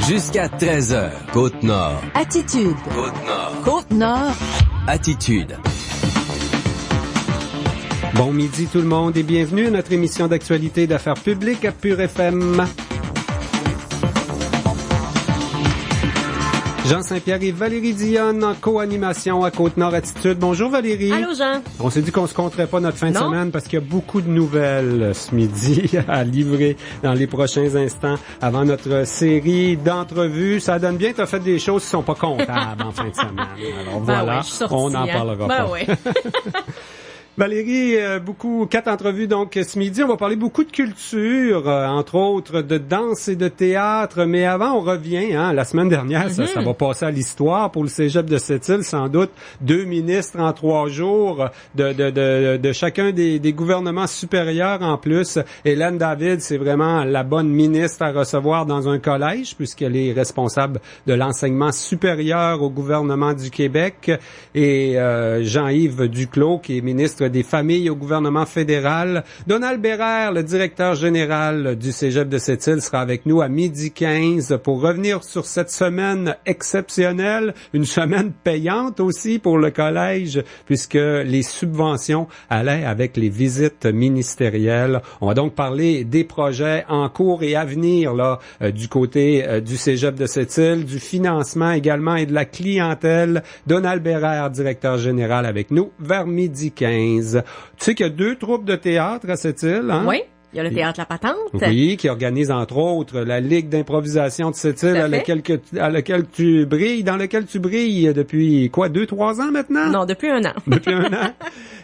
Jusqu'à 13h, Côte-Nord. Attitude. Côte-Nord. Côte-Nord. Attitude. Bon midi tout le monde et bienvenue à notre émission d'actualité et d'affaires publiques à Pure FM. Jean Saint-Pierre et Valérie Dionne en co-animation à Côte-Nord Attitude. Bonjour Valérie. Allô Jean. On s'est dit qu'on se compterait pas notre fin de semaine parce qu'il y a beaucoup de nouvelles ce midi à livrer dans les prochains instants avant notre série d'entrevues. Ça donne bien, tu as fait des choses qui sont pas comptables en fin de semaine. Alors voilà, ouais, on n'en parlera pas. Ouais. Valérie, 4 entrevues donc ce midi. On va parler beaucoup de culture, entre autres de danse et de théâtre. Mais avant, on revient. La semaine dernière, ça va passer à l'histoire pour le Cégep de Sept-Îles. Sans doute 2 ministres en 3 jours de chacun des gouvernements supérieurs en plus. Hélène David, c'est vraiment la bonne ministre à recevoir dans un collège puisqu'elle est responsable de l'enseignement supérieur au gouvernement du Québec. Et Jean-Yves Duclos, qui est ministre des Familles au gouvernement fédéral. Donald Bérère, le directeur général du Cégep de Sept-Îles, sera avec nous à 12h15 pour revenir sur cette semaine exceptionnelle, une semaine payante aussi pour le collège, puisque les subventions allaient avec les visites ministérielles. On va donc parler des projets en cours et à venir là du côté du Cégep de Sept-Îles, du financement également et de la clientèle. Donald Bérère, directeur général avec nous, vers 12h15. Tu sais qu'il y a 2 troupes de théâtre à Sept-Îles, hein? Oui. Il y a le Théâtre La Patente. Oui, qui organise entre autres la Ligue d'improvisation de Sept-Îles dans lequel tu brilles depuis 2-3 ans maintenant? Non, depuis 1 an. Depuis 1 an.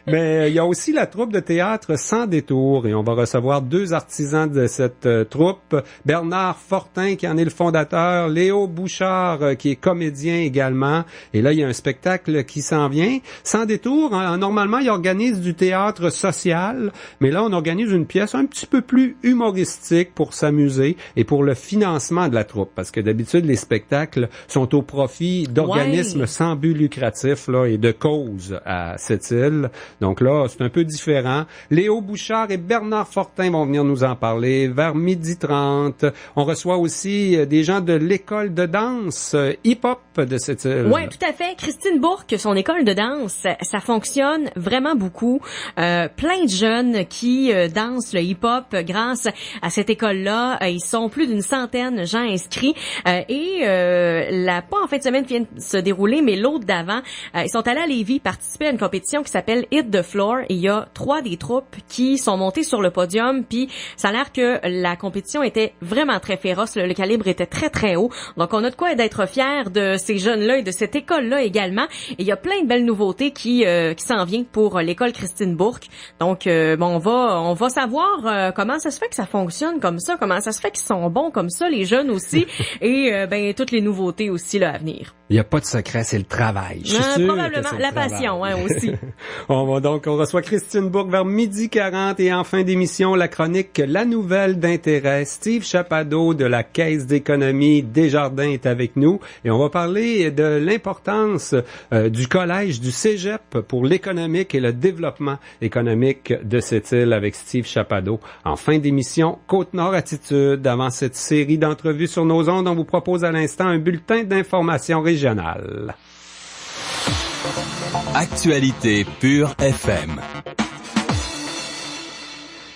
Mais il y a aussi la troupe de théâtre Sans détour et on va recevoir 2 artisans de cette troupe. Bernard Fortin qui en est le fondateur, Léo Bouchard qui est comédien également. Et là, il y a un spectacle qui s'en vient. Sans détour, normalement, il organise du théâtre social, mais là, on organise une pièce un petit peu plus humoristique pour s'amuser et pour le financement de la troupe. Parce que d'habitude, les spectacles sont au profit d'organismes sans but lucratif là, et de causes à Sept-Îles. Donc là, c'est un peu différent. Léo Bouchard et Bernard Fortin vont venir nous en parler vers 12h30. On reçoit aussi des gens de l'école de danse hip-hop de Sept-Îles. Oui, tout à fait. Christine Bourque, son école de danse, ça fonctionne vraiment beaucoup. Plein de jeunes qui dansent le hip-hop grâce à cette école-là. Ils sont plus d'une centaine de gens inscrits. Pas en fin de semaine qui vient de se dérouler, mais l'autre d'avant, ils sont allés à Lévis participer à une compétition qui s'appelle Hit the Floor. Et il y a 3 des troupes qui sont montées sur le podium. Puis ça a l'air que la compétition était vraiment très féroce. Le calibre était très, très haut. Donc on a de quoi d'être fiers de ces jeunes-là et de cette école-là également. Et il y a plein de belles nouveautés qui s'en viennent pour l'école Christine Bourque. Donc on va savoir comment ça se fait que ça fonctionne comme ça, comment ça se fait qu'ils sont bons comme ça, les jeunes aussi, et toutes les nouveautés aussi là à venir. Il n'y a pas de secret, c'est le travail. Je suis sûr probablement que c'est la le travail. passion aussi. On reçoit Christine Bourque vers 12h40 et en fin d'émission, la chronique La Nouvelle d'intérêt. Steve Chapado de la Caisse d'économie Desjardins est avec nous et on va parler de l'importance du collège, du Cégep pour l'économique et le développement économique de Sept-Îles avec Steve Chapado. En fin d'émission, Côte-Nord Attitude. Avant cette série d'entrevues sur nos ondes, on vous propose à l'instant un bulletin d'information régionale. Actualité Pure FM.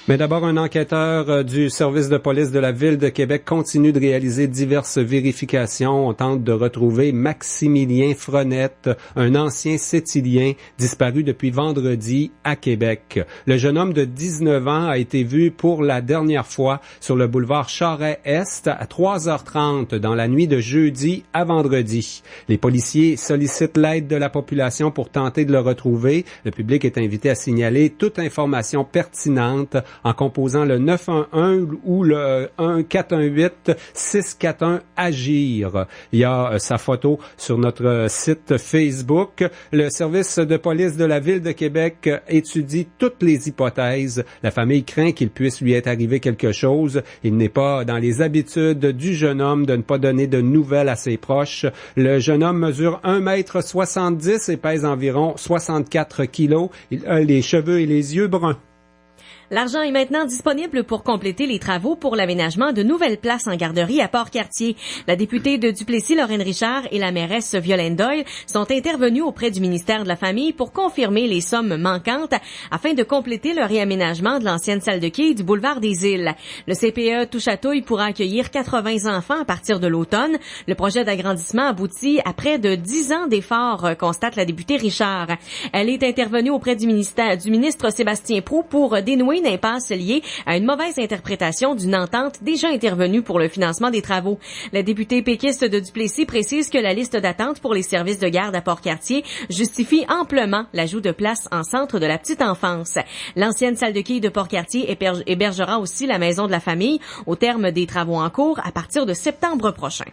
Mais d'abord, un enquêteur du service de police de la Ville de Québec continue de réaliser diverses vérifications. On tente de retrouver Maximilien Frenette, un ancien Sétilien disparu depuis vendredi à Québec. Le jeune homme de 19 ans a été vu pour la dernière fois sur le boulevard Charest à 3h30 dans la nuit de jeudi à vendredi. Les policiers sollicitent l'aide de la population pour tenter de le retrouver. Le public est invité à signaler toute information pertinente en composant le 911 ou le 1-418-641-AGIR. Il y a sa photo sur notre site Facebook. Le service de police de la Ville de Québec étudie toutes les hypothèses. La famille craint qu'il puisse lui être arrivé quelque chose. Il n'est pas dans les habitudes du jeune homme de ne pas donner de nouvelles à ses proches. Le jeune homme mesure 1,70 m et pèse environ 64 kilos. Il a les cheveux et les yeux bruns. L'argent est maintenant disponible pour compléter les travaux pour l'aménagement de nouvelles places en garderie à Port-Cartier. La députée de Duplessis, Lorraine Richard, et la mairesse Violaine Doyle sont intervenues auprès du ministère de la Famille pour confirmer les sommes manquantes afin de compléter le réaménagement de l'ancienne salle de quai du boulevard des Îles. Le CPE Touchatouille pourra accueillir 80 enfants à partir de l'automne. Le projet d'agrandissement aboutit après de 10 ans d'efforts, constate la députée Richard. Elle est intervenue auprès du ministre Sébastien Proulx pour dénouer une impasse liée à une mauvaise interprétation d'une entente déjà intervenue pour le financement des travaux. La députée péquiste de Duplessis précise que la liste d'attente pour les services de garde à Port-Cartier justifie amplement l'ajout de places en centre de la petite enfance. L'ancienne salle de quai de Port-Cartier hébergera aussi la maison de la famille au terme des travaux en cours à partir de septembre prochain.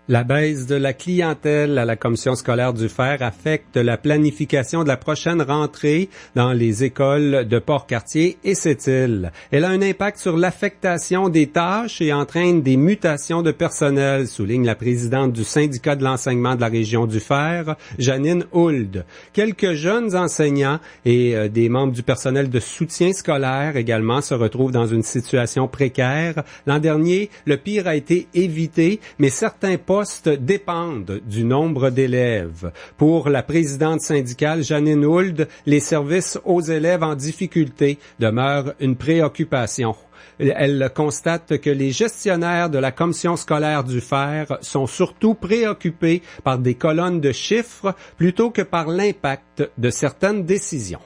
La baisse de la clientèle à la commission scolaire du Fer affecte la planification de la prochaine rentrée dans les écoles de Port-Cartier et Sept-Îles. Elle a un impact sur l'affectation des tâches et entraîne des mutations de personnel, souligne la présidente du syndicat de l'enseignement de la région du Fer, Janine Hould. Quelques jeunes enseignants et des membres du personnel de soutien scolaire également se retrouvent dans une situation précaire. L'an dernier, le pire a été évité, mais certains postes dépendent du nombre d'élèves. Pour la présidente syndicale Janine Hould, les services aux élèves en difficulté demeurent une préoccupation. Elle constate que les gestionnaires de la commission scolaire du Fer sont surtout préoccupés par des colonnes de chiffres plutôt que par l'impact de certaines décisions.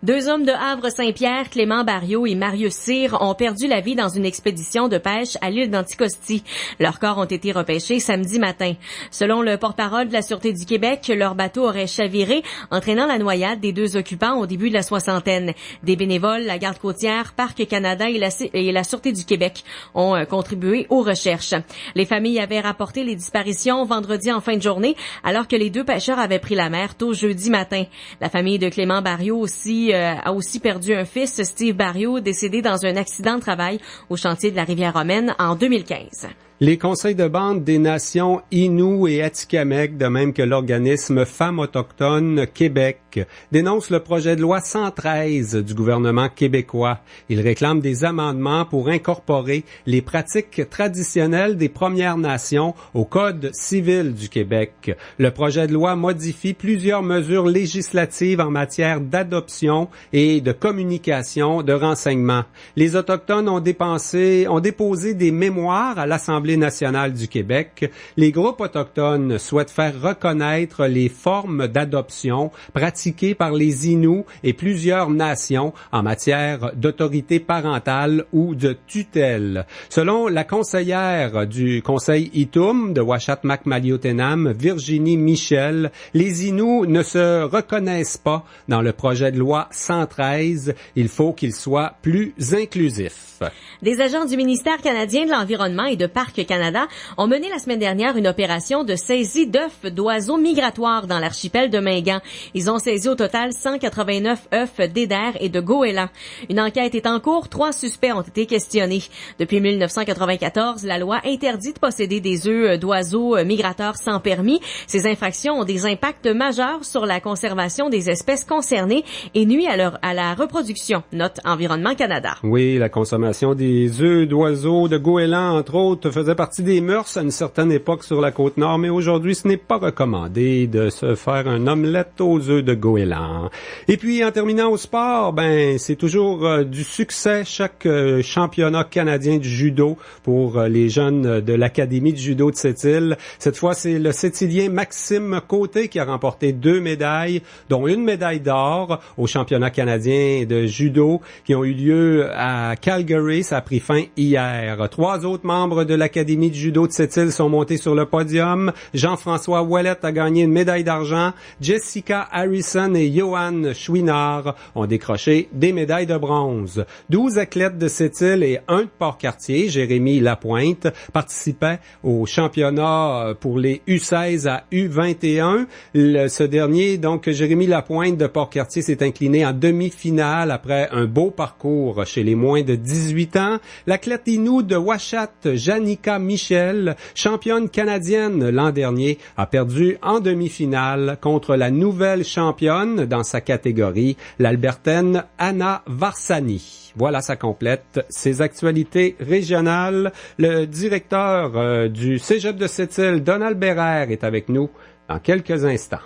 2 hommes de Havre-Saint-Pierre, Clément Barriot et Marius Cyr, ont perdu la vie dans une expédition de pêche à l'île d'Anticosti. Leurs corps ont été repêchés samedi matin. Selon le porte-parole de la Sûreté du Québec, leur bateau aurait chaviré, entraînant la noyade des 2 occupants au début de la soixantaine. Des bénévoles, la Garde côtière, Parc Canada et la Sûreté du Québec ont contribué aux recherches. Les familles avaient rapporté les disparitions vendredi en fin de journée, alors que les 2 pêcheurs avaient pris la mer tôt jeudi matin. La famille de Clément Barriot a aussi perdu un fils, Steve Barriot, décédé dans un accident de travail au chantier de la Rivière-Romaine en 2015. Les conseils de bande des nations Innu et Atikamekw, de même que l'organisme Femmes autochtones Québec, dénoncent le projet de loi 113 du gouvernement québécois. Ils réclament des amendements pour incorporer les pratiques traditionnelles des Premières Nations au Code civil du Québec. Le projet de loi modifie plusieurs mesures législatives en matière d'adoption et de communication de renseignements. Les Autochtones ont déposé des mémoires à l'Assemblée nationale du Québec. Les groupes autochtones souhaitent faire reconnaître les formes d'adoption pratiquées par les Inuits et plusieurs nations en matière d'autorité parentale ou de tutelle. Selon la conseillère du Conseil Itum de Uashat-Makmaliotenam, Virginie Michel, les Inuits ne se reconnaissent pas dans le projet de loi 113. Il faut qu'il soit plus inclusif. Des agents du ministère canadien de l'Environnement et de Parc Canada ont mené la semaine dernière une opération de saisie d'œufs d'oiseaux migratoires dans l'archipel de Mingan. Ils ont saisi au total 189 œufs d'eider et de goéland. Une enquête est en cours. 3 suspects ont été questionnés. Depuis 1994, la loi interdit de posséder des œufs d'oiseaux migrateurs sans permis. Ces infractions ont des impacts majeurs sur la conservation des espèces concernées et nuit à la reproduction, note Environnement Canada. Oui, la consommation des œufs d'oiseaux de goéland, entre autres, faisait partie des mœurs à une certaine époque sur la Côte-Nord, mais aujourd'hui, ce n'est pas recommandé de se faire un omelette aux œufs de goéland. Et puis, en terminant au sport, c'est toujours du succès chaque championnat canadien du judo pour les jeunes de l'Académie du judo de Sept-Îles. Cette fois, c'est le Sept-Îlien Maxime Côté qui a remporté 2 médailles, dont une médaille d'or au championnat canadien de judo qui ont eu lieu à Calgary. Ça a pris fin hier. 3 autres membres de l'Académie de judo de Sept-Îles sont montés sur le podium. Jean-François Ouellette a gagné une médaille d'argent. Jessica Harrison et Johan Chouinard ont décroché des médailles de bronze. 12 athlètes de Sept-Îles et 1 de Port-Cartier, Jérémy Lapointe, participaient au championnat pour les U16 à U21. Ce dernier, donc Jérémy Lapointe de Port-Cartier, s'est incliné en demi-finale après un beau parcours chez les moins de 18 ans. L'athlète Innu de Uashat, Janine Marika Michel, championne canadienne l'an dernier, a perdu en demi-finale contre la nouvelle championne dans sa catégorie, l'Albertaine Anna Varsani. Voilà, ça complète ces actualités régionales. Le directeur du Cégep de Sept-Îles, Donald Bérère, est avec nous dans quelques instants.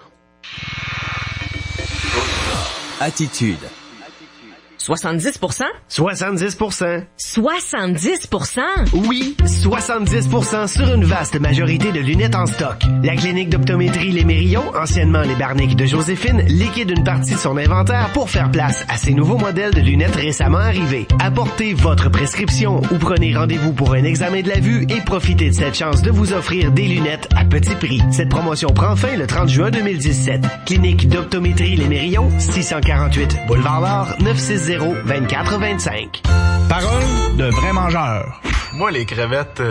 Attitude. 70%? 70%. 70%? Oui, 70% sur une vaste majorité de lunettes en stock. La clinique d'optométrie Les Mérillons, anciennement les Barniques de Joséphine, liquide une partie de son inventaire pour faire place à ces nouveaux modèles de lunettes récemment arrivés. Apportez votre prescription ou prenez rendez-vous pour un examen de la vue et profitez de cette chance de vous offrir des lunettes à petit prix. Cette promotion prend fin le 30 juin 2017. Clinique d'optométrie Les Mérillons, 648 Boulevard Nord, 960-2425. Parole de vrai mangeur. Moi, les crevettes,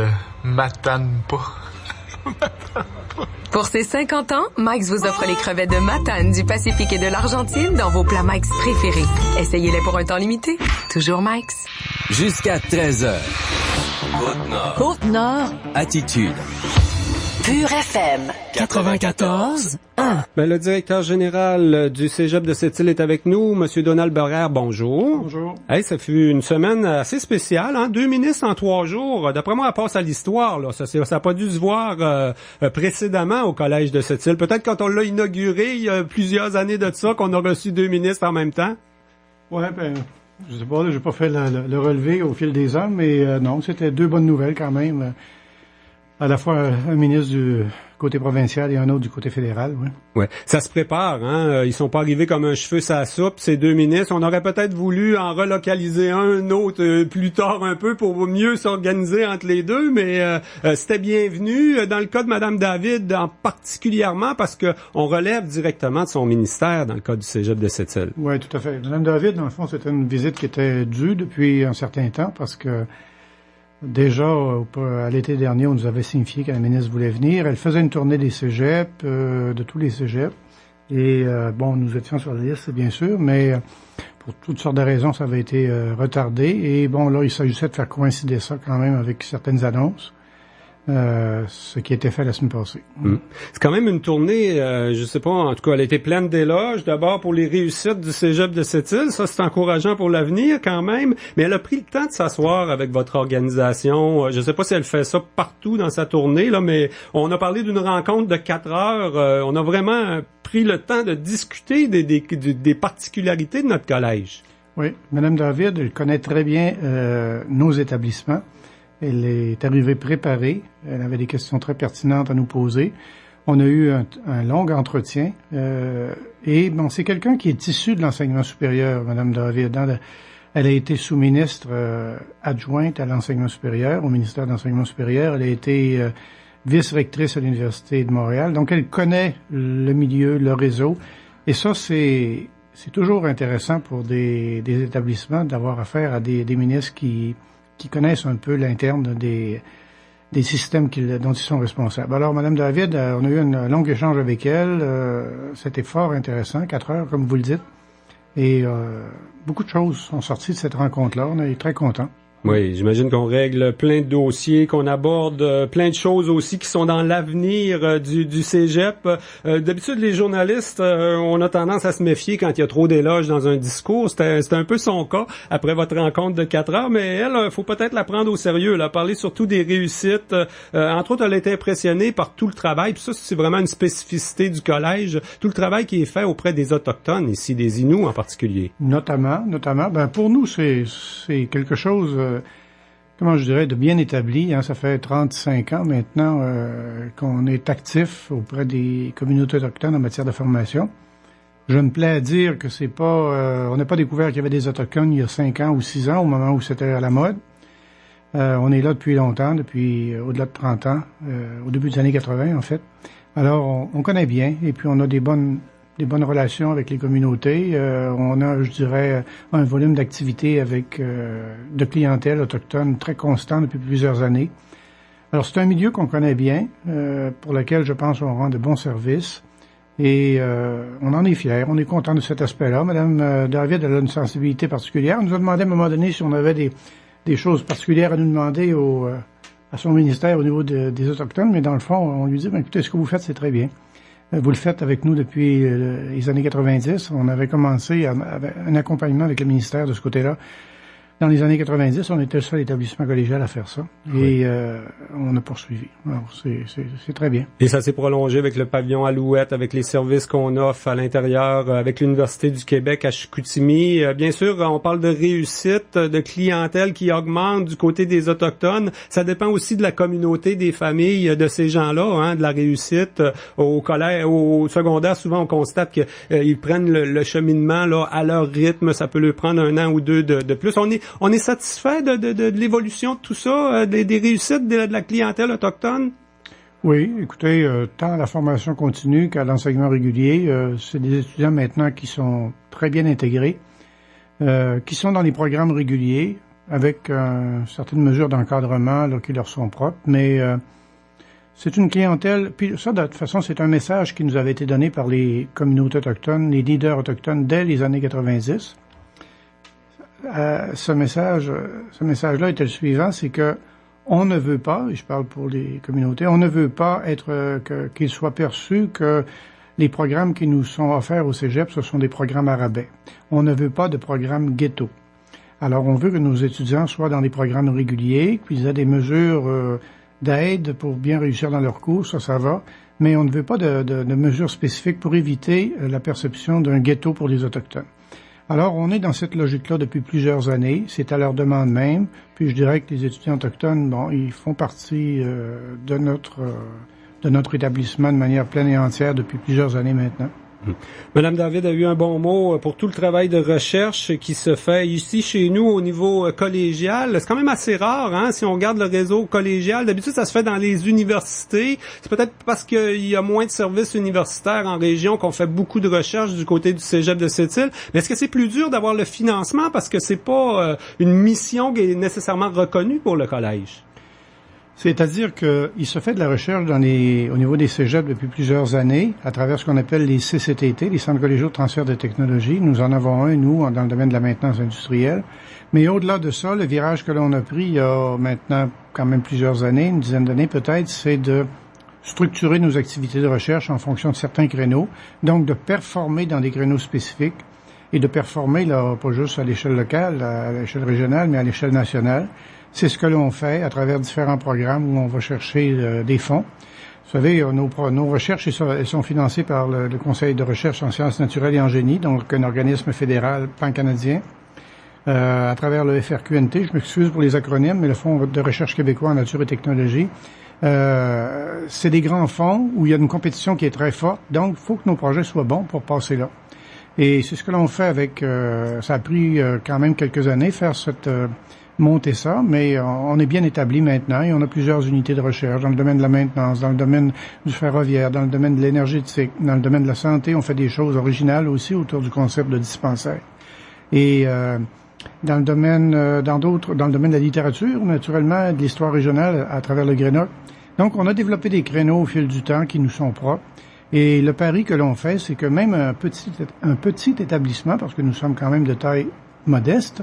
m'attannent pas. Pour ses 50 ans, Mike's vous offre les crevettes de Matane, du Pacifique et de l'Argentine dans vos plats Mike's préférés. Essayez-les pour un temps limité. Toujours Mike's. Jusqu'à 13h. Côte-Nord. Côte-Nord. Attitude. Pure FM. 94.1. Ben, le directeur général du Cégep de Sept-Îles est avec nous, Monsieur Donald Bérère. Bonjour. Bonjour. Hey, ça fut une semaine assez spéciale, hein? 2 ministres en 3 jours. D'après moi, elle passe à l'histoire, là. Ça a pas dû se voir précédemment au Collège de Sept-Îles. Peut-être quand on l'a inauguré, il y a plusieurs années de ça, qu'on a reçu 2 ministres en même temps. Ouais, ben, je sais pas, là, j'ai pas fait le relevé au fil des ans, mais non, c'était 2 bonnes nouvelles quand même. À la fois un ministre du côté provincial et un autre du côté fédéral, oui. Ouais, ça se prépare, hein. Ils sont pas arrivés comme un cheveu sur la soupe, ces 2 ministres. On aurait peut-être voulu en relocaliser un autre plus tard un peu pour mieux s'organiser entre les deux, mais c'était bienvenu. Dans le cas de Mme David, particulièrement parce que on relève directement de son ministère dans le cas du Cégep de Sept-Îles. Oui, tout à fait. Mme David, dans le fond, c'était une visite qui était due depuis un certain temps parce que déjà, à l'été dernier, on nous avait signifié que la ministre voulait venir. Elle faisait une tournée des cégeps, de tous les cégeps. Et bon, nous étions sur la liste, bien sûr, mais pour toutes sortes de raisons, ça avait été retardé. Et bon, là, il s'agissait de faire coïncider ça quand même avec certaines annonces. Ce qui a été fait la semaine passée. C'est quand même une tournée, je sais pas, en tout cas, elle a été pleine d'éloges. D'abord pour les réussites du Cégep de Sept-Îles, ça c'est encourageant pour l'avenir quand même, mais elle a pris le temps de s'asseoir avec votre organisation. Je sais pas si elle fait ça partout dans sa tournée, là, mais on a parlé d'une rencontre de 4 heures. On a vraiment pris le temps de discuter des particularités de notre collège. Oui, Mme David, elle connaît très bien nos établissements. Elle est arrivée préparée. Elle avait des questions très pertinentes à nous poser. On a eu un long entretien. Et bon, c'est quelqu'un qui est issu de l'enseignement supérieur, Mme David. Elle a été sous-ministre adjointe à l'enseignement supérieur, au ministère de l'enseignement supérieur. Elle a été vice-rectrice à l'Université de Montréal. Donc, elle connaît le milieu, le réseau. Et ça, c'est toujours intéressant pour des établissements d'avoir affaire à des ministres qui connaissent un peu l'interne des systèmes dont ils sont responsables. Alors, Mme David, on a eu un long échange avec elle. C'était fort intéressant, 4 heures, comme vous le dites. Et beaucoup de choses sont sorties de cette rencontre-là. On est très contents. Oui, j'imagine qu'on règle plein de dossiers, qu'on aborde plein de choses aussi qui sont dans l'avenir du Cégep. D'habitude, les journalistes, on a tendance à se méfier quand il y a trop d'éloges dans un discours. C'était un peu son cas après votre rencontre de 4 heures, mais elle, faut peut-être la prendre au sérieux. Elle a parlé surtout des réussites. Entre autres, elle a été impressionnée par tout le travail. Puis ça, c'est vraiment une spécificité du collège. Tout le travail qui est fait auprès des Autochtones, ici, des Inuits en particulier. Notamment. Ben, pour nous, c'est quelque chose... comment je dirais, de bien établi. Hein, ça fait 35 ans maintenant qu'on est actif auprès des communautés autochtones en matière de formation. Je me plais à dire que c'est pas... on n'a pas découvert qu'il y avait des Autochtones il y a 5 ans ou 6 ans, au moment où c'était à la mode. On est là depuis longtemps, depuis au-delà de 30 ans, au début des années 80 en fait. Alors, on connaît bien, et puis on a des bonnes relations avec les communautés. On a, je dirais, un volume d'activité avec de clientèle autochtone très constant depuis plusieurs années. Alors, c'est un milieu qu'on connaît bien, pour lequel, je pense, on rend de bons services. Et on en est fiers, on est content de cet aspect-là. Madame David, elle a une sensibilité particulière. Elle nous a demandé à un moment donné si on avait des choses particulières à nous demander à son ministère au niveau des Autochtones, mais dans le fond, on lui dit, écoutez, ce que vous faites, c'est très bien. Vous le faites avec nous depuis les années 90. On avait commencé un accompagnement avec le ministère de ce côté-là. Dans les années 90, on était le seul établissement collégial à faire ça. Oui. Et on a poursuivi. Alors, c'est très bien. Et ça s'est prolongé avec le pavillon Alouette, avec les services qu'on offre à l'intérieur, avec l'Université du Québec à Chicoutimi. Bien sûr, on parle de réussite, de clientèle qui augmente du côté des Autochtones. Ça dépend aussi de la communauté, des familles, de ces gens-là, de la réussite. Au collège, au secondaire, souvent, on constate qu'ils prennent le cheminement là à leur rythme. Ça peut leur prendre 1 an ou 2 de plus. On est satisfait de l'évolution de tout ça, des réussites de la clientèle autochtone? Oui, écoutez, tant à la formation continue qu'à l'enseignement régulier, c'est des étudiants maintenant qui sont très bien intégrés, qui sont dans les programmes réguliers avec certaines mesures d'encadrement là, qui leur sont propres, mais c'est une clientèle, puis ça de toute façon c'est un message qui nous avait été donné par les communautés autochtones, les leaders autochtones dès les années 90. Ce message-là était le suivant, c'est que on ne veut pas, et je parle pour les communautés, on ne veut pas qu'il soit perçu que les programmes qui nous sont offerts au Cégep, ce sont des programmes à rabais. On ne veut pas de programmes ghetto. Alors, on veut que nos étudiants soient dans des programmes réguliers, qu'ils aient des mesures d'aide pour bien réussir dans leurs cours, ça va, mais on ne veut pas de mesures spécifiques pour éviter la perception d'un ghetto pour les Autochtones. Alors, on est dans cette logique-là depuis plusieurs années. C'est à leur demande même. Puis, je dirais que les étudiants autochtones, ils font partie de notre établissement de manière pleine et entière depuis plusieurs années maintenant. Madame David a eu un bon mot pour tout le travail de recherche qui se fait ici chez nous au niveau collégial. C'est quand même assez rare, si on regarde le réseau collégial. D'habitude, ça se fait dans les universités. C'est peut-être parce qu'il y a moins de services universitaires en région qu'on fait beaucoup de recherches du côté du Cégep de Sept-Îles. Mais est-ce que c'est plus dur d'avoir le financement parce que c'est pas une mission qui est nécessairement reconnue pour le collège? C'est-à-dire qu'il se fait de la recherche au niveau des cégeps depuis plusieurs années, à travers ce qu'on appelle les CCTT, les Centres collégiaux de transfert de technologie. Nous en avons un, nous, dans le domaine de la maintenance industrielle. Mais au-delà de ça, le virage que l'on a pris il y a maintenant quand même plusieurs années, une dizaine d'années peut-être, c'est de structurer nos activités de recherche en fonction de certains créneaux, donc de performer dans des créneaux spécifiques et de performer, là, pas juste à l'échelle locale, à l'échelle régionale, mais à l'échelle nationale. C'est ce que l'on fait à travers différents programmes où on va chercher des fonds. Vous savez, nos recherches elles sont financées par le Conseil de recherche en sciences naturelles et en génie, donc un organisme fédéral pan-canadien, à travers le FRQNT. Je m'excuse pour les acronymes, mais le Fonds de recherche québécois en nature et technologie. C'est des grands fonds où il y a une compétition qui est très forte, donc il faut que nos projets soient bons pour passer là. Et c'est ce que l'on fait avec... ça a pris quand même quelques années faire monter ça, mais on est bien établi maintenant et on a plusieurs unités de recherche dans le domaine de la maintenance, dans le domaine du ferroviaire, dans le domaine de l'énergétique, dans le domaine de la santé. On fait des choses originales aussi autour du concept de dispensaire. Et dans le domaine dans le domaine de la littérature, naturellement, de l'histoire régionale à travers le Greenock. Donc, on a développé des créneaux au fil du temps qui nous sont propres. Et le pari que l'on fait, c'est que même un petit établissement, parce que nous sommes quand même de taille modeste,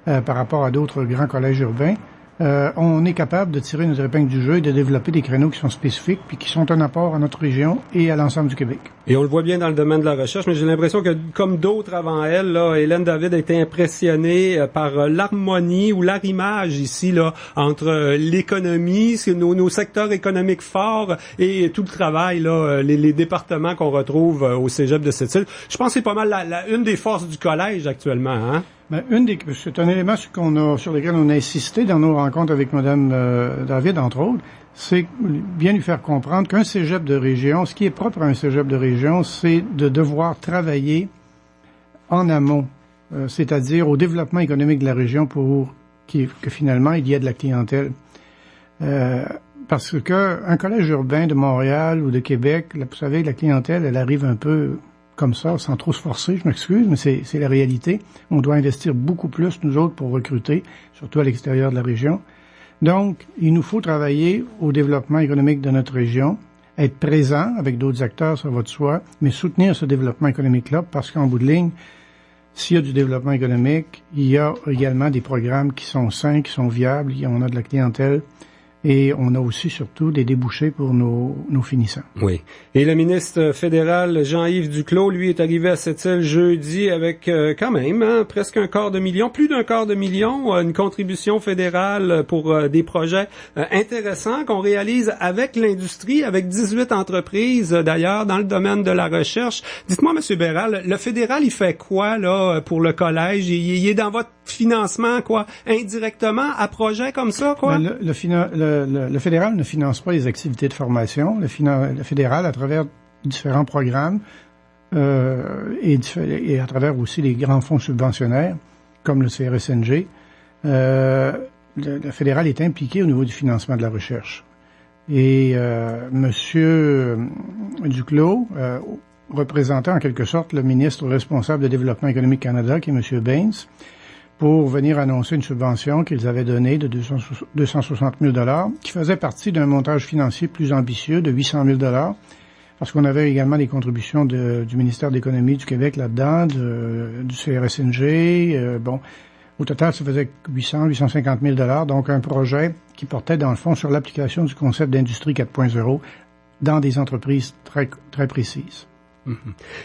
par rapport à d'autres grands collèges urbains, on est capable de tirer notre épingle du jeu et de développer des créneaux qui sont spécifiques puis qui sont un apport à notre région et à l'ensemble du Québec. Et on le voit bien dans le domaine de la recherche, mais j'ai l'impression que, comme d'autres avant elle, là, Hélène David a été impressionnée par l'harmonie ou l'arrimage ici là entre l'économie, nos secteurs économiques forts et tout le travail, là, les départements qu'on retrouve au Cégep de Sept-Îles. Je pense que c'est pas mal une des forces du collège actuellement, hein? Ben, c'est un élément sur lequel on a insisté dans nos rencontres avec Mme David, entre autres, c'est bien lui faire comprendre qu'un cégep de région, ce qui est propre à un cégep de région, c'est de devoir travailler en amont, c'est-à-dire au développement économique de la région pour que finalement il y ait de la clientèle. Parce que un collège urbain de Montréal ou de Québec, là, vous savez, la clientèle, elle arrive un peu comme ça, sans trop se forcer, je m'excuse, mais c'est la réalité. On doit investir beaucoup plus, nous autres, pour recruter, surtout à l'extérieur de la région. Donc, il nous faut travailler au développement économique de notre région, être présent avec d'autres acteurs, ça va de soi, mais soutenir ce développement économique-là, parce qu'en bout de ligne, s'il y a du développement économique, il y a également des programmes qui sont sains, qui sont viables, on a de la clientèle Et on a aussi surtout des débouchés pour nos finissants. Oui. Et le ministre fédéral Jean-Yves Duclos, lui, est arrivé à cette île jeudi avec quand même presque plus d'un quart de million, une contribution fédérale pour des projets intéressants qu'on réalise avec l'industrie, avec 18 entreprises d'ailleurs dans le domaine de la recherche. Dites-moi, M. Bérard, le fédéral, il fait quoi là pour le collège? Il est dans votre financement, quoi, indirectement, à projets comme ça, quoi? Ben, le fédéral ne finance pas les activités de formation. Le fédéral, à travers différents programmes et à travers aussi les grands fonds subventionnaires, comme le CRSNG, le fédéral est impliqué au niveau du financement de la recherche. Et Monsieur Duclos, représentait en quelque sorte le ministre responsable de Développement économique Canada, qui est M. Baines, pour venir annoncer une subvention qu'ils avaient donnée de 260 000 $, qui faisait partie d'un montage financier plus ambitieux de 800 000 $, parce qu'on avait également des contributions du ministère de l'Économie du Québec là-dedans, du CRSNG. Au total, ça faisait 850 000 $, donc un projet qui portait dans le fond sur l'application du concept d'industrie 4.0 dans des entreprises très, très précises.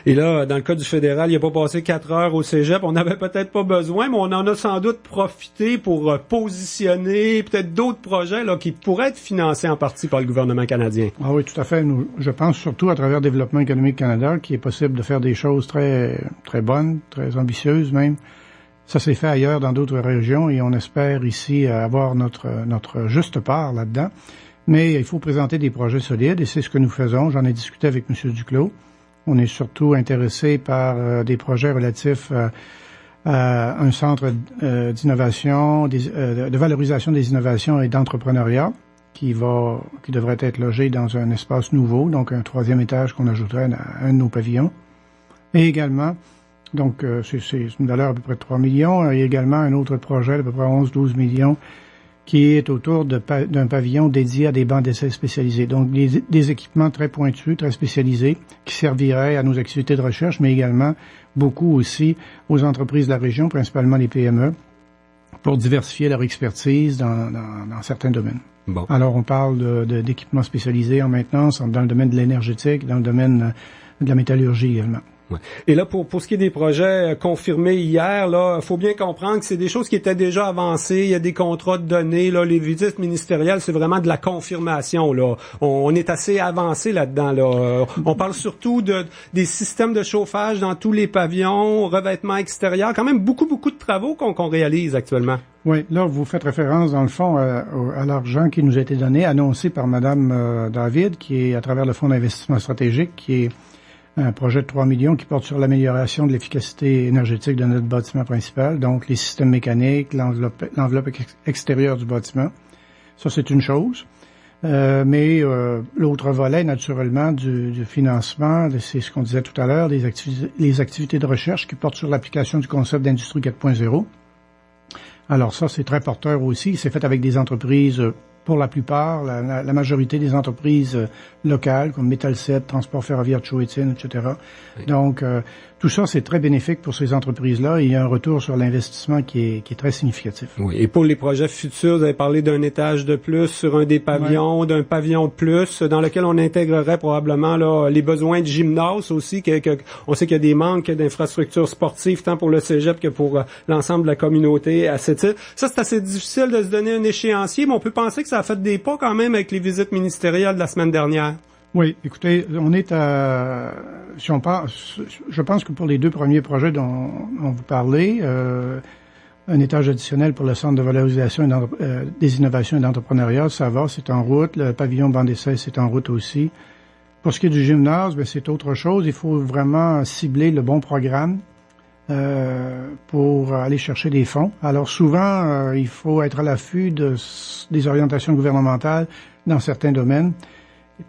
Et là, dans le cas du fédéral, il n'a pas passé 4 heures au cégep. On n'avait peut-être pas besoin, mais on en a sans doute profité pour positionner peut-être d'autres projets là qui pourraient être financés en partie par le gouvernement canadien. Ah oui, tout à fait. Je pense surtout à travers Développement économique Canada, qu'il est possible de faire des choses très, très bonnes, très ambitieuses même. Ça s'est fait ailleurs dans d'autres régions et on espère ici avoir notre juste part là-dedans. Mais il faut présenter des projets solides et c'est ce que nous faisons. J'en ai discuté avec M. Duclos. On est surtout intéressé par des projets relatifs à un centre d'innovation, de valorisation des innovations et d'entrepreneuriat qui devrait être logé dans un espace nouveau, donc un 3e étage qu'on ajouterait à un de nos pavillons. Et également, donc c'est une valeur à peu près de 3 millions. Il y a également un autre projet d'à peu près 11-12 millions qui est autour d'un pavillon dédié à des bancs d'essais spécialisés. Donc, des équipements très pointus, très spécialisés, qui serviraient à nos activités de recherche, mais également beaucoup aussi aux entreprises de la région, principalement les PME, pour diversifier leur expertise dans certains domaines. Bon. Alors, on parle d'équipements spécialisés en maintenance, dans le domaine de l'énergétique, dans le domaine de la métallurgie également. Ouais. Et là, pour ce qui est des projets confirmés hier, là, faut bien comprendre que c'est des choses qui étaient déjà avancées. Il y a des contrats de données, là, les visites ministérielles, c'est vraiment de la confirmation, là. On est assez avancé là-dedans, là. On parle surtout des systèmes de chauffage dans tous les pavillons, revêtements extérieurs, quand même beaucoup de travaux qu'on réalise actuellement. Oui, là, vous faites référence, dans le fond, à l'argent qui nous a été donné, annoncé par Mme David, qui est à travers le Fonds d'investissement stratégique, qui est un projet de 3 millions qui porte sur l'amélioration de l'efficacité énergétique de notre bâtiment principal, donc les systèmes mécaniques, l'enveloppe extérieure du bâtiment. Ça, c'est une chose. Mais l'autre volet, naturellement, du financement, c'est ce qu'on disait tout à l'heure, les activités de recherche qui portent sur l'application du concept d'industrie 4.0. Alors ça, c'est très porteur aussi. C'est fait avec des entreprises, pour la plupart, la majorité des entreprises locales, comme Metalset, Transport ferroviaire de Chouétine, etc. Oui. Donc, tout ça, c'est très bénéfique pour ces entreprises-là et il y a un retour sur l'investissement qui est très significatif. Oui. Et pour les projets futurs, vous avez parlé d'un étage de plus sur un des pavillons, d'un pavillon de plus, dans lequel on intégrerait probablement là les besoins de gymnase aussi. On sait qu'il y a des manques d'infrastructures sportives, tant pour le cégep que pour l'ensemble de la communauté à cette île. Ça, c'est assez difficile de se donner un échéancier, mais on peut penser que ça a fait des pas quand même avec les visites ministérielles de la semaine dernière. Oui, écoutez, on est à... Si on parle, je pense que pour les 2 premiers projets dont vous parlez, un étage additionnel pour le Centre de valorisation des innovations et d'entrepreneuriat, ça va, c'est en route. Le pavillon banc d'essai, c'est en route aussi. Pour ce qui est du gymnase, ben, c'est autre chose. Il faut vraiment cibler le bon programme pour aller chercher des fonds. Alors souvent, il faut être à l'affût des orientations gouvernementales dans certains domaines.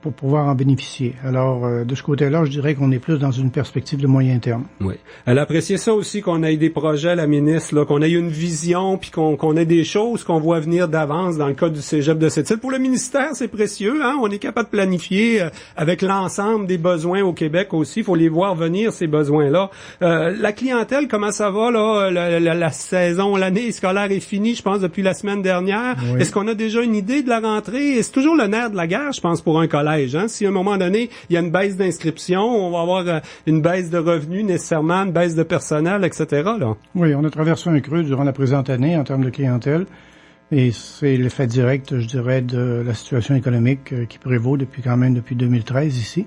pour pouvoir en bénéficier. Alors, de ce côté-là, je dirais qu'on est plus dans une perspective de moyen terme. Oui. Elle appréciait ça aussi, qu'on ait des projets, la ministre, là, qu'on ait une vision, puis qu'on ait des choses qu'on voit venir d'avance dans le cas du cégep de Sept-Îles. Pour le ministère, c'est précieux, hein. On est capable de planifier avec l'ensemble des besoins au Québec aussi. Il faut les voir venir, ces besoins-là. La clientèle, comment ça va, là? La saison, l'année scolaire est finie, je pense, depuis la semaine dernière. Oui. Est-ce qu'on a déjà une idée de la rentrée? C'est toujours le nerf de la guerre, je pense, pour un collège. Hein? Si à un moment donné, il y a une baisse d'inscription, on va avoir une baisse de revenus nécessairement, une baisse de personnel, etc. Là. Oui, on a traversé un creux durant la présente année en termes de clientèle. Et c'est l'effet direct, je dirais, de la situation économique qui prévaut depuis 2013 ici.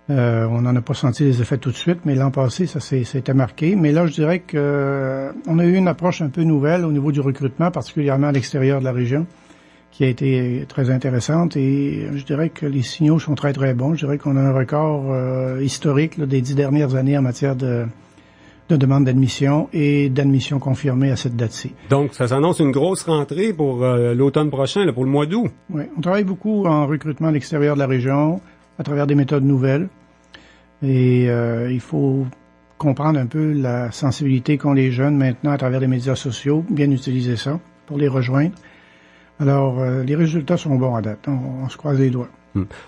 On n'en a pas senti les effets tout de suite, mais l'an passé, ça s'était marqué. Mais là, je dirais que on a eu une approche un peu nouvelle au niveau du recrutement, particulièrement à l'extérieur de la région, qui a été très intéressante, et je dirais que les signaux sont très, très bons. Je dirais qu'on a un record historique là, des 10 dernières années en matière de demande d'admission et d'admission confirmée à cette date-ci. Donc, ça s'annonce une grosse rentrée pour l'automne prochain, là, pour le mois d'août. Oui, on travaille beaucoup en recrutement à l'extérieur de la région, à travers des méthodes nouvelles, et il faut comprendre un peu la sensibilité qu'ont les jeunes maintenant à travers les médias sociaux, bien utiliser ça pour les rejoindre. Alors, les résultats sont bons à date. On se croise les doigts.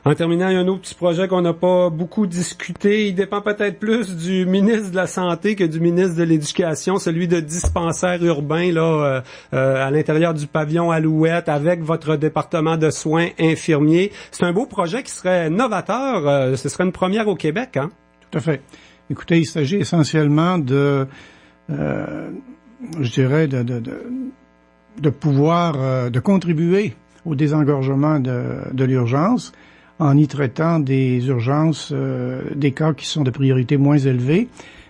En terminant, il y a un autre petit projet qu'on n'a pas beaucoup discuté. Il dépend peut-être plus du ministre de la Santé que du ministre de l'Éducation, celui de dispensaire urbain là, à l'intérieur du pavillon Alouette avec votre département de soins infirmiers. C'est un beau projet qui serait novateur. Ce serait une première au Québec, hein? Tout à fait. Écoutez, il s'agit essentiellement je dirais, de pouvoir de contribuer au désengorgement de l'urgence en y traitant des urgences, des cas qui sont de priorité moins élevée,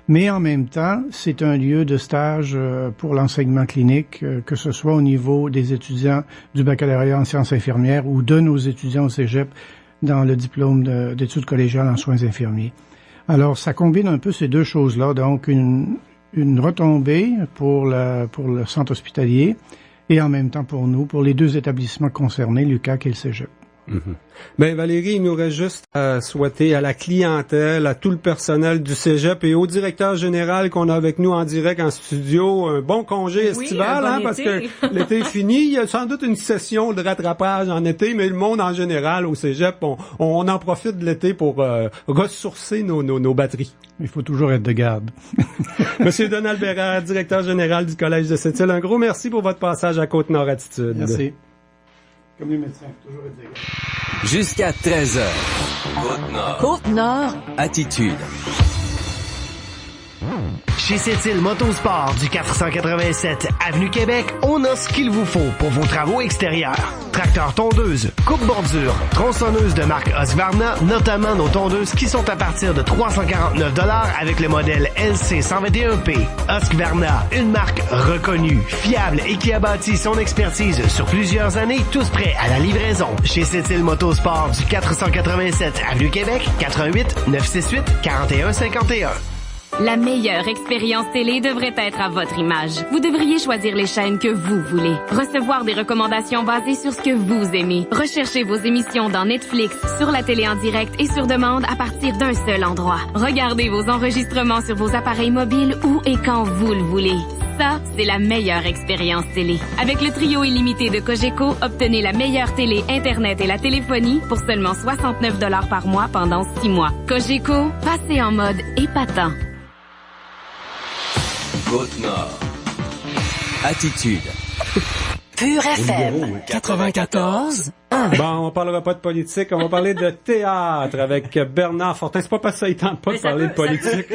mais en même temps, c'est un lieu de stage pour l'enseignement clinique, que ce soit au niveau des étudiants du baccalauréat en sciences infirmières ou de nos étudiants au cégep dans le diplôme d'études collégiales en soins infirmiers. Alors, ça combine un peu ces deux choses-là, donc une retombée pour le centre hospitalier, et en même temps pour nous, pour les deux établissements concernés, l'UQAC et le cégep. Mm-hmm. Ben Valérie, il nous reste juste à souhaiter à la clientèle, à tout le personnel du cégep et au directeur général qu'on a avec nous en direct en studio, un bon congé estival, hein, parce que l'été est fini. Il y a sans doute une session de rattrapage en été, mais le monde en général au cégep, on en profite de l'été pour ressourcer nos batteries. Il faut toujours être de garde. Monsieur Donald Bérard, directeur général du Collège de Sept-Îles, un gros merci pour votre passage à Côte-Nord Attitude. Merci. Comme les médecins, toujours être de garde. Jusqu'à 13h. Côte-Nord. Côte-Nord. Attitude. Chez Sept-Îles Motosport du 487 Avenue Québec, on a ce qu'il vous faut pour vos travaux extérieurs. Tracteur tondeuse, coupe-bordure, tronçonneuse de marque Husqvarna, notamment nos tondeuses qui sont à partir de 349 $ avec le modèle LC121P. Husqvarna, une marque reconnue, fiable et qui a bâti son expertise sur plusieurs années, tous prêts à la livraison. Chez Sept-Îles Motosport du 487 Avenue Québec, 88 968 4151. La meilleure expérience télé devrait être à votre image. Vous devriez choisir les chaînes que vous voulez. Recevoir des recommandations basées sur ce que vous aimez. Recherchez vos émissions dans Netflix, sur la télé en direct et sur demande à partir d'un seul endroit. Regardez vos enregistrements sur vos appareils mobiles où et quand vous le voulez. Ça, c'est la meilleure expérience télé. Avec le trio illimité de Cogeco, obtenez la meilleure télé, Internet et la téléphonie pour seulement 69 $ par mois pendant 6 mois. Cogeco, passez en mode épatant. Côte-Nord. Attitude. Pure FM. 94. Bon, on parlera pas de politique, on va parler de théâtre avec Bernard Fortin. C'est pas parce que ça ne tente pas de parler de politique.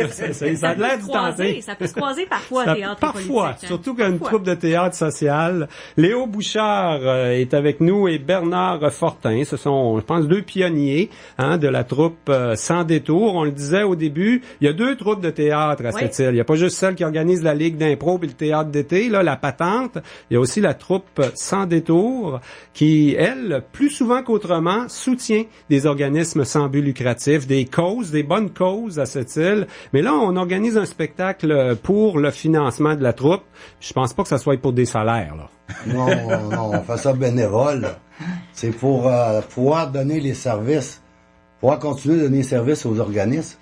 Ça a l'air du tenter. Ça peut se croiser parfois, théâtre parfois, et politique. Hein. Surtout qu'une troupe de théâtre social. Léo Bouchard est avec nous et Bernard Fortin. Ce sont, je pense, deux pionniers de la troupe Sans détour. On le disait au début, il y a deux troupes de théâtre à Sept-Îles. Il n'y a pas juste celle qui organise la Ligue d'impro et le théâtre d'été, là, la patente. Il y a aussi la troupe Sans détour qui, elle, plus souvent qu'autrement, soutient des organismes sans but lucratif, des causes, des bonnes causes à Sept-Îles. Mais là, on organise un spectacle pour le financement de la troupe. Je pense pas que ça soit pour des salaires, là. Non, on fait ça bénévole. c'est pour pouvoir donner les services, pouvoir continuer de donner les services aux organismes.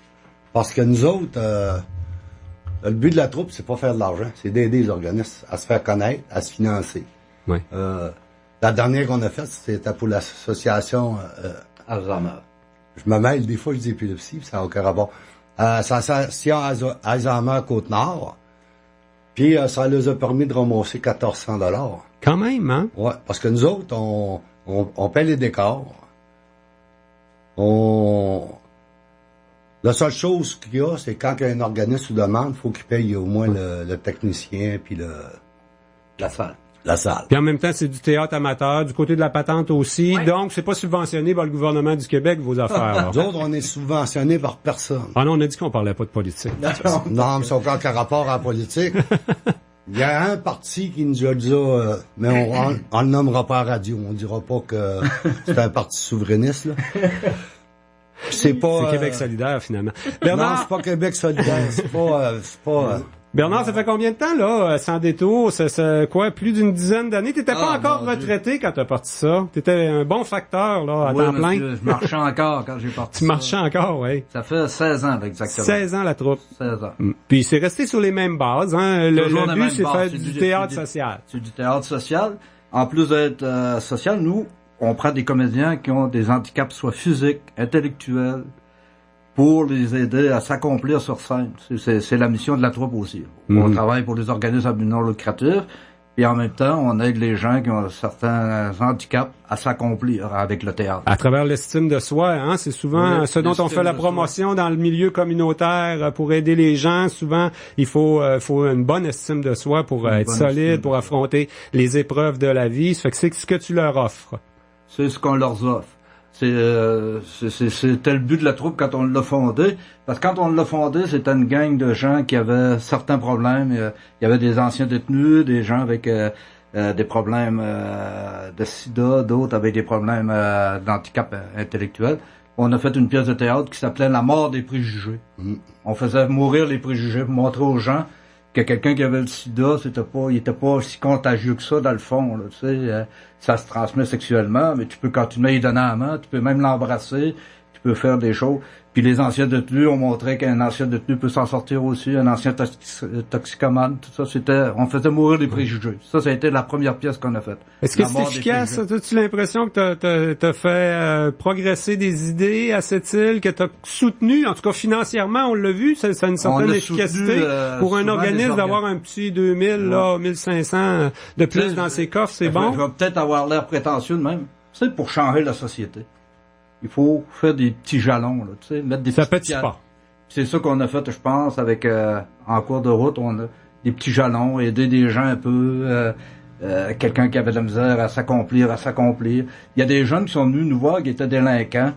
Parce que nous autres, le but de la troupe, c'est pas faire de l'argent, c'est d'aider les organismes à se faire connaître, à se financer. Oui. La dernière qu'on a faite, c'était pour l'association Alzheimer. Je me mêle, des fois je dis épilepsie, ça n'a aucun rapport. C'est l'association Alzheimer Côte-Nord. Puis ça leur a permis de ramasser 1400 $. Quand même, hein? Ouais, parce que nous autres, on paie les décors. La seule chose qu'il y a, c'est quand un organisme nous demande, il faut qu'il paye au moins le technicien puis la salle. La salle. Puis en même temps, c'est du théâtre amateur, du côté de la patente aussi. Ouais. Donc, c'est pas subventionné par le gouvernement du Québec, vos affaires. Nous autres, on est subventionné par personne. Ah non, on a dit qu'on parlait pas de politique. Non, mais c'est encore qu'un rapport à la politique. Il y a un parti qui nous a dit ça, mais on le nommera pas à la radio. On dira pas que c'est un parti souverainiste, là. C'est pas... C'est Québec solidaire, finalement. Bernard... Non, c'est pas Québec solidaire. C'est pas Bernard, ça fait combien de temps, là, sans détour? C'est quoi, plus d'une dizaine d'années? T'étais pas encore retraité quand t'as parti ça. T'étais un bon facteur, là, à temps plein. Je marchais encore quand j'ai parti. Tu marchais encore, oui. Ça fait 16 ans, exactement. 16 ans, la troupe. 16 ans. Puis c'est resté sur les mêmes bases, hein. Le but, c'est faire du théâtre social. C'est du théâtre social. En plus d'être social, nous, on prend des comédiens qui ont des handicaps, soit physiques, intellectuels, pour les aider à s'accomplir sur scène. C'est la mission de la troupe aussi. On travaille pour les organismes non lucratifs, et en même temps, on aide les gens qui ont certains handicaps à s'accomplir avec le théâtre. À travers l'estime de soi, hein, c'est souvent ce dont on fait la promotion dans le milieu communautaire pour aider les gens. Souvent, il faut une bonne estime de soi pour être solide, pour affronter les épreuves de la vie. Ça fait que c'est ce que tu leur offres. C'est ce qu'on leur offre. C'était le but de la troupe quand on l'a fondé. Parce que quand on l'a fondé, c'était une gang de gens qui avaient certains problèmes. Il y avait des anciens détenus, des gens avec des problèmes de sida, d'autres avec des problèmes d'handicap intellectuel. On a fait une pièce de théâtre qui s'appelait La mort des préjugés. On faisait mourir les préjugés pour montrer aux gens que quelqu'un qui avait le sida, il était pas si contagieux que ça dans le fond, là, tu sais, ça se transmet sexuellement, mais tu peux continuer à y donner la main, tu peux même l'embrasser, tu peux faire des choses. Puis les anciens détenus ont montré qu'un ancien détenu peut s'en sortir aussi, un ancien toxicomane, tout ça, on faisait mourir les préjugés. Ça a été la première pièce qu'on a faite. Est-ce que c'est efficace? As-tu l'impression que t'as fait progresser des idées à cette île, que t'as soutenu, en tout cas financièrement, on l'a vu, ça a une certaine efficacité pour un organisme d'avoir un petit 2000, là, 1500 de plus dans ses coffres, c'est bon? Je vais peut-être avoir l'air prétentieux de même. C'est pour changer la société. Il faut faire des petits jalons, là, tu sais, mettre des petits pas. C'est ça qu'on a fait, je pense, avec en cours de route, on a des petits jalons, aider des gens un peu, quelqu'un qui avait de la misère à s'accomplir. Il y a des jeunes qui sont venus nous voir qui étaient délinquants.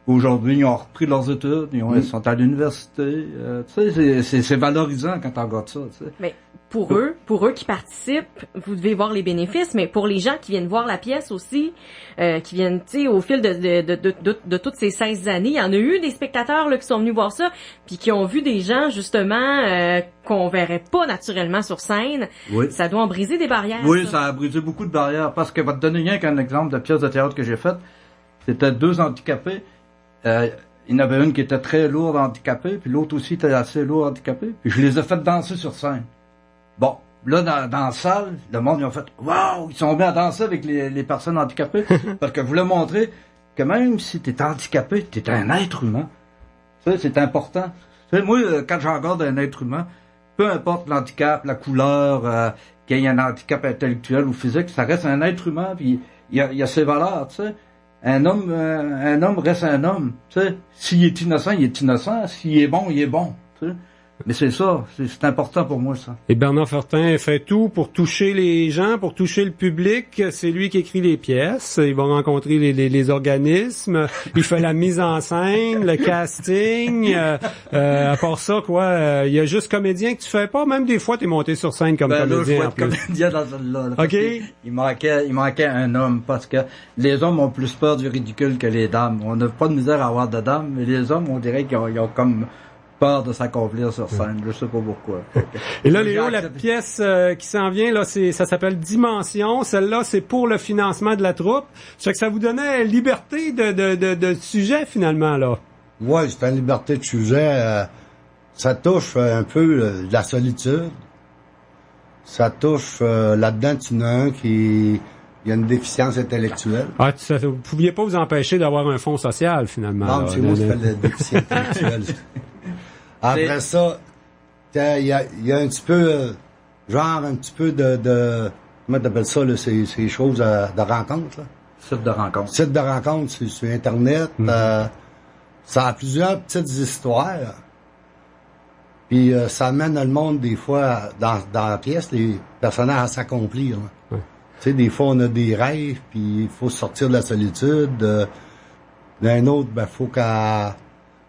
Aujourd'hui, ils ont repris leurs études, ils sont à l'université. Tu sais, c'est valorisant quand on regarde ça, tu sais. Mais pour eux qui participent, vous devez voir les bénéfices, mais pour les gens qui viennent voir la pièce aussi, qui viennent, tu sais, au fil de toutes ces 16 années, il y en a eu des spectateurs là qui sont venus voir ça, puis qui ont vu des gens justement qu'on verrait pas naturellement sur scène. Oui. Ça doit en briser des barrières. Oui, ça a brisé beaucoup de barrières, parce que, je vais te donner rien qu'un exemple de pièce de théâtre que j'ai faite. C'était 2 handicapés. Il y en avait une qui était très lourde handicapée, puis l'autre aussi était assez lourde handicapée, puis je les ai fait danser sur scène. Bon, là, dans la salle, le monde, ils ont fait « Wow! » Ils sont mis à danser avec les personnes handicapées, parce que je voulais montrer que même si t'es handicapé, t'es un être humain. Tu sais, c'est important. Tu sais, moi, quand je regarde un être humain, peu importe l'handicap, la couleur, qu'il y ait un handicap intellectuel ou physique, ça reste un être humain, puis il y a ses valeurs, tu sais. Un homme reste un homme, tu sais. S'il est innocent, il est innocent. S'il est bon, il est bon, tu sais. Mais c'est ça, c'est important pour moi, ça. Et Bernard Fortin fait tout pour toucher les gens, pour toucher le public. C'est lui qui écrit les pièces. Il va rencontrer les organismes. Il fait la mise en scène, le casting. À part ça, quoi, il y a juste comédien que tu fais pas. Même des fois, t'es monté sur scène comme comédien. Là, je comédien dans celle-là. Là, OK. Il manquait un homme, parce que les hommes ont plus peur du ridicule que les dames. On n'a pas de misère à avoir de dames, mais les hommes, on dirait qu'ils ont comme peur de s'accomplir sur scène. Je sais pas pourquoi. Et là, Léo, la pièce qui s'en vient, là, ça s'appelle Dimension. Celle-là, c'est pour le financement de la troupe. C'est que ça vous donnait liberté de sujet, finalement, là. Oui, c'est une liberté de sujet. Ça touche un peu de la solitude. Ça touche là-dedans, tu n'as un qui... Il y a une déficience intellectuelle. Ah, vous pouviez pas vous empêcher d'avoir un fonds social, finalement. Non, c'est moi qui fais la déficience intellectuelle. Après ça, il y a un petit peu, un petit peu de comment t'appelles ça, là, ces choses de rencontre, là? Site de rencontre. Site de rencontre sur Internet. Ça a plusieurs petites histoires. Puis ça amène le monde, des fois, dans la pièce, les personnages à s'accomplir, là. Tu sais, des fois, on a des rêves, puis il faut sortir de la solitude. D'un autre, faut qu'elle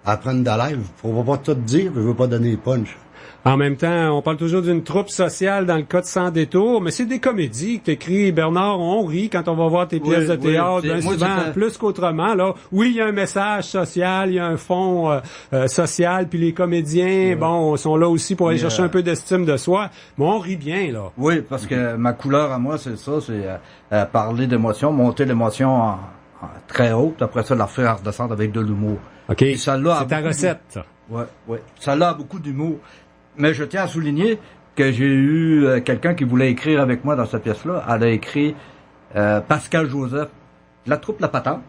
prenne de l'air. Faut pas tout dire, je veux pas donner punch. En même temps, on parle toujours d'une troupe sociale dans le cas de Sans détour, mais c'est des comédies que t'écris, Bernard, on rit quand on va voir tes pièces de théâtre, bien souvent, plus qu'autrement, là. Oui, il y a un message social, il y a un fond social, puis les comédiens, sont là aussi pour aller chercher un peu d'estime de soi, mais on rit bien, là. Oui, parce que ma couleur à moi, c'est ça, c'est parler d'émotion, monter l'émotion très haute, après ça, la faire redescendre avec de l'humour. OK, c'est ta recette, ça. Oui. Ça a beaucoup d'humour. Mais je tiens à souligner que j'ai eu quelqu'un qui voulait écrire avec moi dans cette pièce-là. Elle a écrit Pascal Joseph, la troupe La Patente.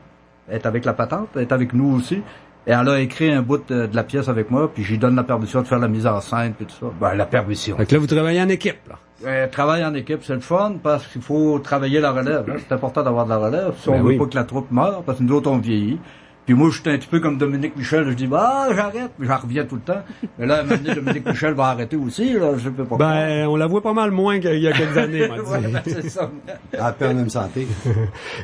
Elle est avec La Patente, elle est avec nous aussi. Et elle a écrit un bout de la pièce avec moi, puis j'y donne la permission de faire la mise en scène, puis tout ça. Ben, la permission. Donc là, vous travaillez en équipe, là. Travailler en équipe, c'est le fun, parce qu'il faut travailler la relève. Hein. C'est important d'avoir de la relève. Si on veut pas que la troupe meure, parce que nous autres, on vieillit. Puis moi, je suis un petit peu comme Dominique Michel. Je dis, j'arrête. Mais j'en reviens tout le temps. Mais là, maintenant, Dominique Michel va arrêter aussi, là. Je sais pas pourquoi. On la voit pas mal moins qu'il y a quelques années, c'est ça. Elle perd même santé.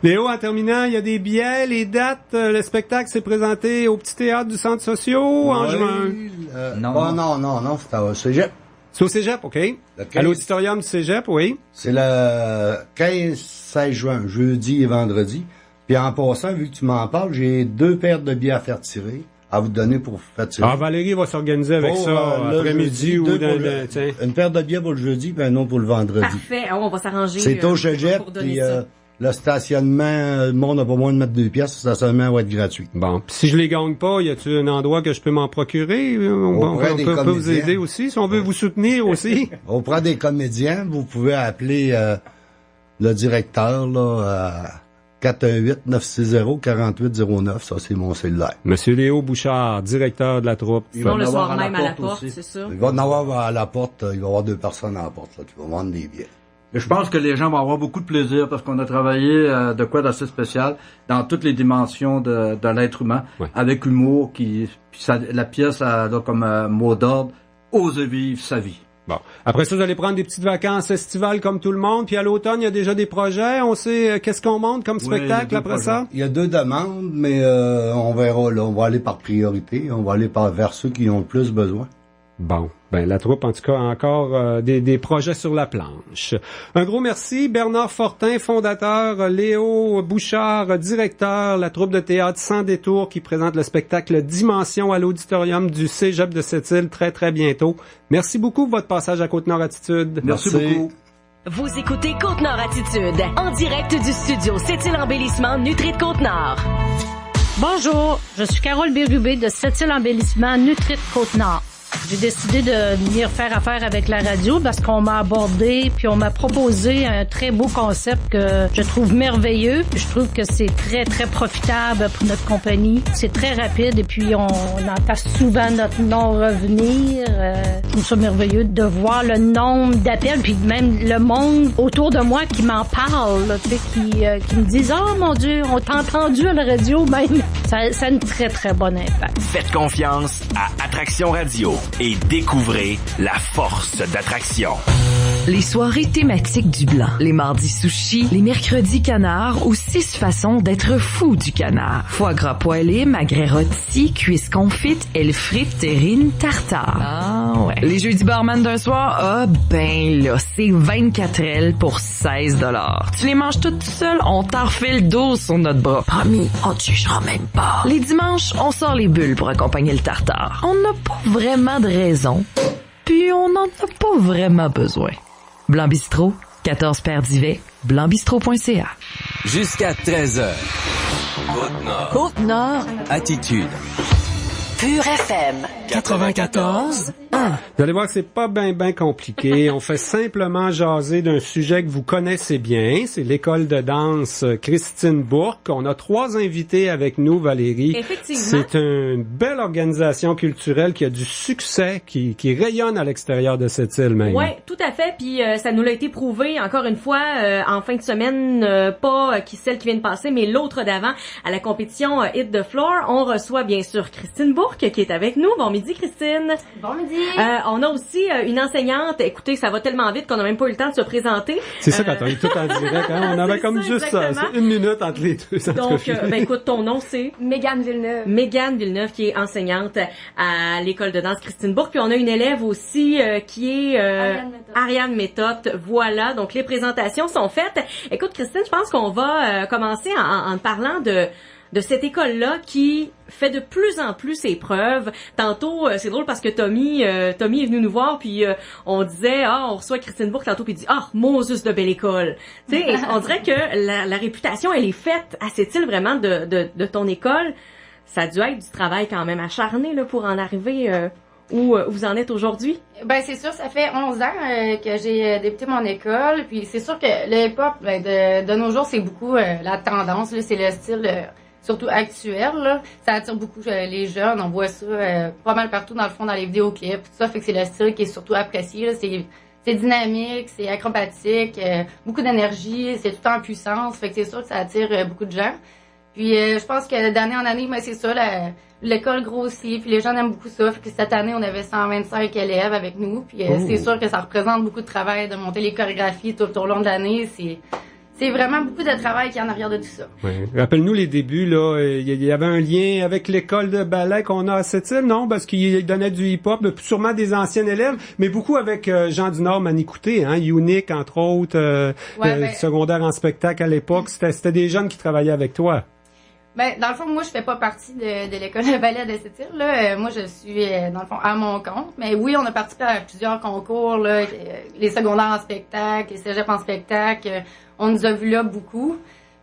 Léo, en terminant, il y a des billets, les dates. Le spectacle s'est présenté au Petit Théâtre du Centre Sociaux en juin. Non, c'était au Cégep. C'est au Cégep, OK. À l'auditorium du Cégep, oui. C'est le 15-16 juin, jeudi et vendredi. Puis en passant, vu que tu m'en parles, j'ai 2 paires de billets à faire tirer, à vous donner pour faire tirer. Ah, Valérie va s'organiser avec ça après-midi ou dans une paire de billets pour le jeudi, puis un autre pour le vendredi. Parfait. On va s'arranger. C'est au Cégep, puis le stationnement, le monde n'a pas moins de mettre 2 pièces, le stationnement va être gratuit. Bon, puis si je les gagne pas, y a-t-il un endroit que je peux m'en procurer? On peut vous aider aussi, si on veut vous soutenir aussi. Auprès des comédiens, vous pouvez appeler le directeur, là, 418-960-4809, ça c'est mon cellulaire. Monsieur Léo Bouchard, directeur de la troupe. Il va le soir même à la porte, c'est ça? Il va en avoir à la porte, il va y avoir 2 personnes à la porte là, qui vont vendre des billets. Et je pense que les gens vont avoir beaucoup de plaisir parce qu'on a travaillé de quoi d'assez spécial dans toutes les dimensions de l'être humain, avec humour, la pièce a comme mot d'ordre, oser vivre sa vie. Bon. Après ça, vous allez prendre des petites vacances estivales comme tout le monde. Puis à l'automne, il y a déjà des projets. On sait qu'est-ce qu'on monte comme spectacle après ça? Il y a 2 demandes, mais on verra là. On va aller par priorité. On va aller vers ceux qui ont le plus besoin. Bon. La troupe, en tout cas, a encore des projets sur la planche. Un gros merci. Bernard Fortin, fondateur. Léo Bouchard, directeur. La troupe de théâtre Sans détour qui présente le spectacle Dimension à l'auditorium du Cégep de Sept-Îles très, très bientôt. Merci beaucoup pour votre passage à Côte-Nord-Attitude. Merci beaucoup. Vous écoutez Côte-Nord-Attitude, en direct du studio Sept-Îles Embellissement Nutri de Côte-Nord. Bonjour, je suis Carole Bérubé de Sept-Îles Embellissement Nutri de Côte-Nord. J'ai décidé de venir faire affaire avec la radio parce qu'on m'a abordé puis on m'a proposé un très beau concept que je trouve merveilleux. Puis je trouve que c'est très, très profitable pour notre compagnie. C'est très rapide et puis on entend souvent notre nom revenir. Je trouve ça merveilleux de voir le nombre d'appels puis même le monde autour de moi qui m'en parle, là, qui me disent « Oh mon Dieu, on t'a entendu à la radio même. » Ça a une très, très bonne impact. Faites confiance à Attraction Radio et découvrez la force d'attraction. Les soirées thématiques du blanc, les mardis sushi, les mercredis canard ou 6 façons d'être fou du canard. Foie gras poêlé, magret rôti, cuisses confites, ailes frites, terrines, tartare. Ah ouais. Les jeudis barman d'un soir, ah ben là, c'est 24 ailes pour 16 $. Tu les manges toutes seules, on t'en refait le dos sur notre bras. Promis, on te jugera même pas. Les dimanches, on sort les bulles pour accompagner le tartare. On n'a pas vraiment de raison, puis on n'en a pas vraiment besoin. Blanc Bistrot, 14 Père d'Ivet, blancbistrot.ca. Jusqu'à 13h. Côte-Nord. Côte-Nord. Attitude. Pure FM. 94. Vous allez voir que c'est pas ben compliqué. On fait simplement jaser d'un sujet que vous connaissez bien. C'est l'école de danse Christine Bourque. On a 3 invités avec nous, Valérie. Effectivement. C'est une belle organisation culturelle qui a du succès, qui rayonne à l'extérieur de cette île même. Oui, tout à fait. Puis ça nous l'a été prouvé encore une fois en fin de semaine, pas celle qui vient de passer, mais l'autre d'avant à la compétition Hit the Floor. On reçoit bien sûr Christine Bourque qui est avec nous. Bon midi, Christine. Bon midi. On a aussi une enseignante. Écoutez, ça va tellement vite qu'on n'a même pas eu le temps de se présenter. C'est ça quand on est tout en direct. Hein? On avait comme ça, juste ça. C'est 1 minute entre les deux. Donc, écoute, ton nom c'est Mégane Villeneuve. Mégane Villeneuve qui est enseignante à l'école de danse Christine Bourque. Puis on a une élève aussi qui est Ariane Méthode. Voilà. Donc les présentations sont faites. Écoute, Christine, je pense qu'on va commencer en parlant de cette école-là qui fait de plus en plus ses preuves. Tantôt, c'est drôle parce que Tommy est venu nous voir, puis on disait, on reçoit Christine Bourque tantôt, puis il dit, Moses de belle école. Tu sais, on dirait que la réputation, elle est faite à cette île vraiment de ton école. Ça a dû être du travail quand même acharné là pour en arriver où vous en êtes aujourd'hui. Ben c'est sûr, ça fait 11 ans que j'ai débuté mon école, puis c'est sûr que le hip-hop, de nos jours, c'est beaucoup la tendance, là, c'est le style surtout actuel, là. Ça attire beaucoup les jeunes. On voit ça pas mal partout dans le fond, dans les vidéoclips, tout ça. Fait que c'est le style qui est surtout apprécié, là. C'est dynamique, c'est acrobatique, beaucoup d'énergie, c'est tout en puissance. Fait que c'est sûr que ça attire beaucoup de gens. Puis je pense que d'année en année, c'est ça, l'école grossit, puis les gens aiment beaucoup ça. Fait que cette année, on avait 125 élèves avec nous. Puis c'est sûr que ça représente beaucoup de travail de monter les chorégraphies tout au long de l'année. C'est vraiment beaucoup de travail qui est en arrière de tout ça. Oui. Rappelle-nous les débuts, là. Il y avait un lien avec l'école de ballet qu'on a à cette île, non? Parce qu'il donnait du hip-hop, sûrement des anciens élèves, mais beaucoup avec Jean du Nord Manicouté, hein? Unique, entre autres, secondaire en spectacle à l'époque. C'était des jeunes qui travaillaient avec toi. Ben, dans le fond, moi, je fais pas partie de l'école de ballet de cette île, là. Moi, je suis, dans le fond, à mon compte. Mais oui, on a participé à plusieurs concours, là. Les secondaires en spectacle, les cégeps en spectacle. On nous a vus là beaucoup.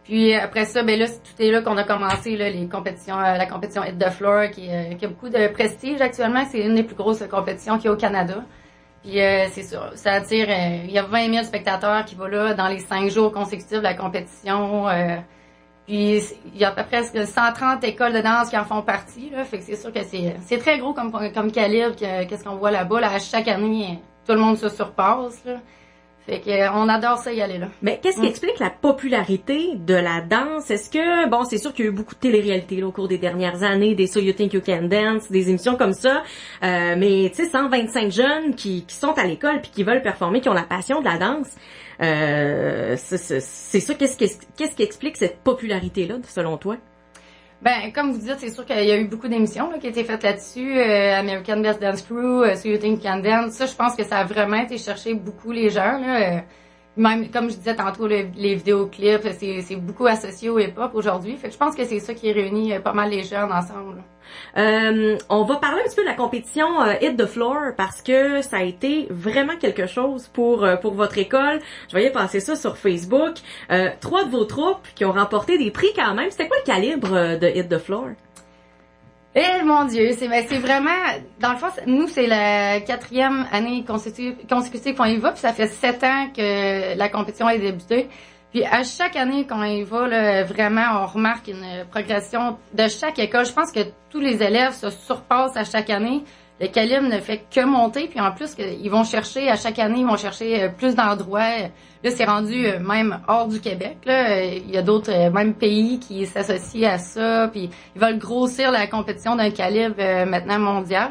Puis après ça, ben là, tout est là qu'on a commencé, là, les compétitions, la compétition Hit the Floor, qui a beaucoup de prestige actuellement. C'est une des plus grosses compétitions qu'il y a au Canada. Puis c'est sûr, ça attire, il y a 20 000 spectateurs qui vont là dans les 5 jours consécutifs de la compétition. Puis il y a à peu près 130 écoles de danse qui en font partie, là. Fait que c'est sûr que c'est très gros comme calibre, qu'est-ce qu'on voit là-bas. Là, à chaque année, tout le monde se surpasse, là. Fait que on adore ça y aller là. Mais qu'est-ce qui explique la popularité de la danse? Est-ce que, bon, c'est sûr qu'il y a eu beaucoup de télé-réalité là, au cours des dernières années, des So You Think You Can Dance, des émissions comme ça, mais tu sais, 125 jeunes qui sont à l'école puis qui veulent performer, qui ont la passion de la danse, c'est ça. Qu'est-ce qui explique cette popularité-là, selon toi? Ben, comme vous dites, c'est sûr qu'il y a eu beaucoup d'émissions là, qui ont été faites là-dessus. American Best Dance Crew, So You Think You Can Dance. Ça, je pense que ça a vraiment été chercher beaucoup les gens. Là. Même, comme je disais tantôt, les vidéoclips, c'est beaucoup associé au hip-hop aujourd'hui. Fait que je pense que c'est ça qui réunit pas mal les jeunes ensemble. On va parler un petit peu de la compétition Hit the Floor parce que ça a été vraiment quelque chose pour votre école. Je voyais passer ça sur Facebook. 3 de vos troupes qui ont remporté des prix quand même. C'était quoi le calibre de Hit the Floor? Eh mon Dieu, c'est vraiment, dans le fond, nous c'est la 4e année consécutive qu'on y va, puis ça fait 7 ans que la compétition a débuté. Puis à chaque année qu'on y va, là, vraiment, on remarque une progression de chaque école. Je pense que tous les élèves se surpassent à chaque année. Le calibre ne fait que monter, puis en plus, ils vont chercher, à chaque année, ils vont chercher plus d'endroits. Là, c'est rendu même hors du Québec. Là. Il y a d'autres même pays qui s'associent à ça, puis ils veulent grossir la compétition d'un calibre maintenant mondial.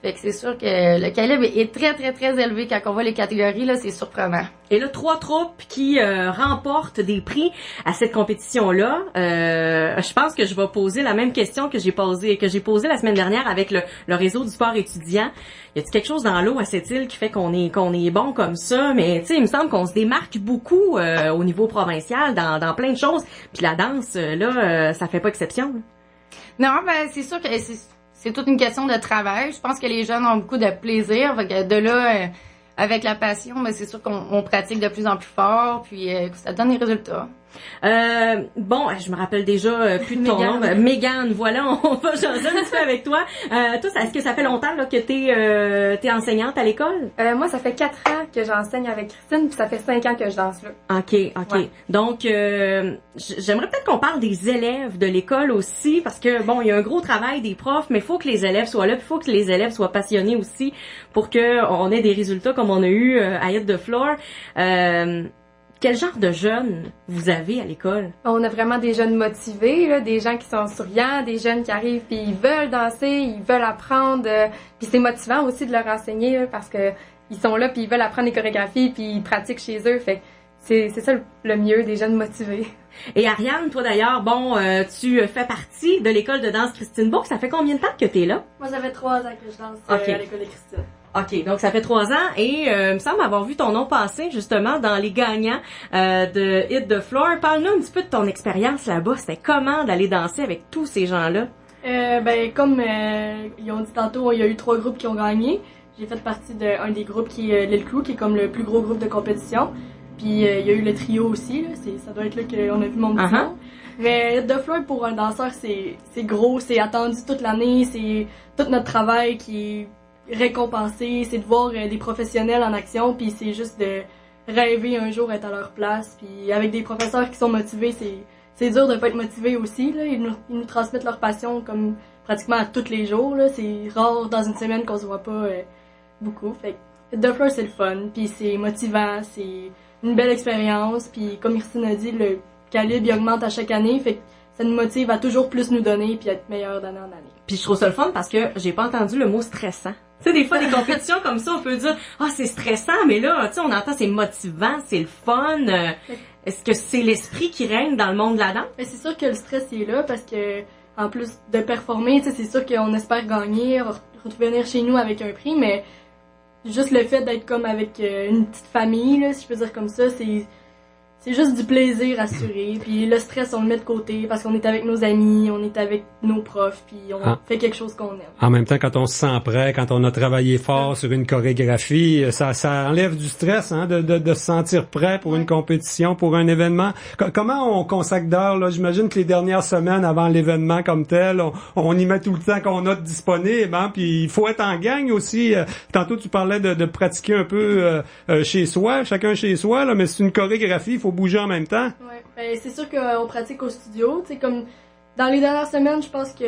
Là. Fait que c'est sûr que le calibre est très, très, très élevé quand on voit les catégories, là, c'est surprenant. Et là, 3 troupes qui remportent des prix à cette compétition-là. Je pense que je vais poser la même question que j'ai posée la semaine dernière avec le réseau du sport étudiant. Y a-t-il quelque chose dans l'eau à cette île qui fait qu'on est bon comme ça? Mais tu sais, il me semble qu'on se démarque beaucoup au niveau provincial dans plein de choses. Puis la danse, là, ça fait pas exception. Non, ben c'est sûr que c'est toute une question de travail. Je pense que les jeunes ont beaucoup de plaisir. De là, avec la passion, ben c'est sûr qu'on pratique de plus en plus fort, puis ça donne des résultats. Bon, je me rappelle déjà plus de ton nom. Mégane, voilà, on va jaser un petit peu avec toi. Toi, est-ce que ça fait longtemps là, que t'es enseignante à l'école? Moi, ça fait 4 ans que j'enseigne avec Christine, puis ça fait 5 ans que je danse là. OK. Ouais. Donc, j'aimerais peut-être qu'on parle des élèves de l'école aussi, parce que, bon, il y a un gros travail des profs, mais il faut que les élèves soient là, puis il faut que les élèves soient passionnés aussi pour qu'on ait des résultats comme on a eu à Hit the Floor. Quel genre de jeunes vous avez à l'école? On a vraiment des jeunes motivés, là, des gens qui sont souriants, des jeunes qui arrivent puis ils veulent danser, ils veulent apprendre. Puis c'est motivant aussi de leur enseigner là, parce que ils sont là puis ils veulent apprendre les chorégraphies puis ils pratiquent chez eux. Fait que c'est ça le mieux, des jeunes motivés. Et Ariane, toi d'ailleurs, bon, tu fais partie de l'école de danse Christine Bourque. Ça fait combien de temps que t'es là? Moi, ça fait 3 ans que je danse à l'école de Christine. OK, donc ça fait 3 ans et il me semble avoir vu ton nom passer justement dans les gagnants de Hit the Floor. Parle-nous un petit peu de ton expérience là-bas. C'était comment d'aller danser avec tous ces gens-là? Comme ils ont dit tantôt, il y a eu 3 groupes qui ont gagné. J'ai fait partie d'un des groupes qui est Lil Crew, qui est comme le plus gros groupe de compétition. Puis il y a eu le trio aussi, là. Ça doit être là qu'on a vu mon petit nom. Mais Hit the Floor, pour un danseur, c'est gros, c'est attendu toute l'année, c'est tout notre travail qui est récompenser, c'est de voir des professionnels en action, puis c'est juste de rêver un jour être à leur place. Puis avec des professeurs qui sont motivés, c'est dur de pas être motivé aussi. Là. Ils nous transmettent leur passion comme pratiquement à tous les jours. Là. C'est rare dans une semaine qu'on se voit pas beaucoup. Fait que The Floor, c'est le fun, puis c'est motivant, c'est une belle expérience. Puis comme Christine a dit, le calibre il augmente à chaque année, fait que ça nous motive à toujours plus nous donner puis être meilleur d'année en année. Puis je trouve ça le fun parce que j'ai pas entendu le mot stressant. Tu sais, des fois, des compétitions comme ça, on peut dire « Ah, c'est stressant », mais là, tu sais, on entend c'est motivant, c'est le fun. Est-ce que c'est l'esprit qui règne dans le monde de la danse? C'est sûr que le stress est là parce que, en plus de performer, tu sais, c'est sûr qu'on espère gagner, revenir chez nous avec un prix, mais juste le fait d'être comme avec une petite famille, là, si je peux dire comme ça, c'est juste du plaisir assuré. Puis le stress, on le met de côté parce qu'on est avec nos amis, on est avec nos profs, puis on fait quelque chose qu'on aime. En même temps, quand on se sent prêt, quand on a travaillé fort sur une chorégraphie, ça enlève du stress, hein, de se sentir prêt pour une compétition, pour un événement. Comment on consacre d'heures, là? J'imagine que les dernières semaines avant l'événement comme tel, on y met tout le temps qu'on a disponible, hein, puis il faut être en gang aussi. Tantôt, tu parlais de pratiquer un peu chez soi, chacun chez soi, là, mais c'est une chorégraphie, il faut bouger en même temps. Ouais, c'est sûr qu'on pratique au studio. Tu sais, comme dans les dernières semaines, je pense que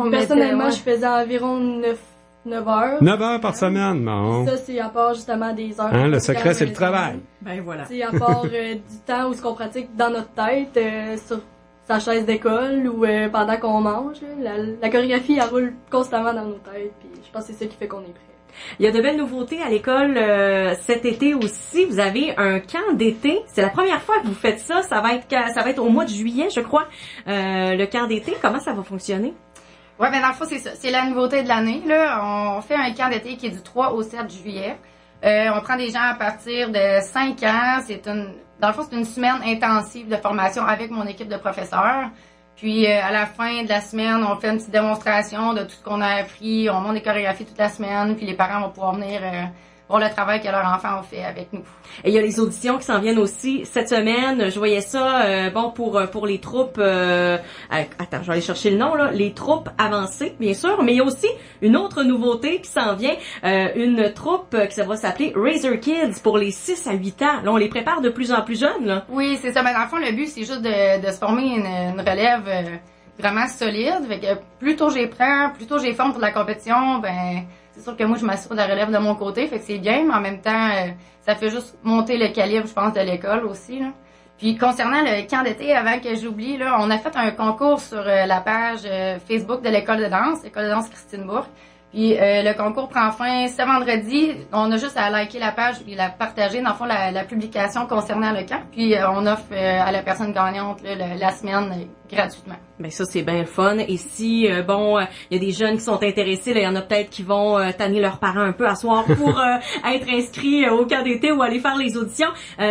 personnellement, je faisais environ 9 heures. 9 heures par semaine, bon. Ça, c'est à part justement des heures. Hein, le secret, c'est le travail. Ben voilà. C'est à part du temps où ce qu'on pratique dans notre tête, sur sa chaise d'école ou pendant qu'on mange. La chorégraphie, elle roule constamment dans nos têtes. Puis je pense que c'est ça qui fait qu'on est prêt. Il y a de belles nouveautés à l'école cet été aussi. Vous avez un camp d'été. C'est la première fois que vous faites ça. Ça va être au mois de juillet, je crois. Le camp d'été, comment ça va fonctionner? Ouais, ben dans le fond, c'est ça. C'est la nouveauté de l'année. Là, on fait un camp d'été qui est du 3 au 7 juillet. On prend des gens à partir de 5 ans. Dans le fond, c'est une semaine intensive de formation avec mon équipe de professeurs. Puis à la fin de la semaine, on fait une petite démonstration de tout ce qu'on a appris. On monte des chorégraphies toute la semaine, puis les parents vont pouvoir venir voir le travail que leurs enfants ont fait avec nous. Et il y a les auditions qui s'en viennent aussi cette semaine. Je voyais ça, pour les troupes... attends, je vais aller chercher le nom, là. Les troupes avancées, bien sûr. Mais il y a aussi une autre nouveauté qui s'en vient. Une troupe qui va s'appeler Razor Kids pour les 6 à 8 ans. Là, on les prépare de plus en plus jeunes, là. Oui, c'est ça. Mais dans le fond, le but, c'est juste de se former une relève vraiment solide. Fait que plus tôt j'y prends, plus tôt j'y forme pour la compétition, ben... C'est sûr que moi, je m'assure de la relève de mon côté, fait que c'est bien, mais en même temps, ça fait juste monter le calibre, je pense, de l'école aussi, là. Puis, concernant le camp d'été, avant que j'oublie, là, on a fait un concours sur la page Facebook de l'école de danse Christine Bourque. Puis le concours prend fin ce vendredi. On a juste à liker la page puis la partager, dans le fond, la publication concernant le camp. Puis on offre à la personne gagnante la semaine gratuitement. Ben ça, c'est bien le fun. Et si, il y a des jeunes qui sont intéressés, il y en a peut-être qui vont tanner leurs parents un peu à soir pour être inscrits au camp d'été ou aller faire les auditions.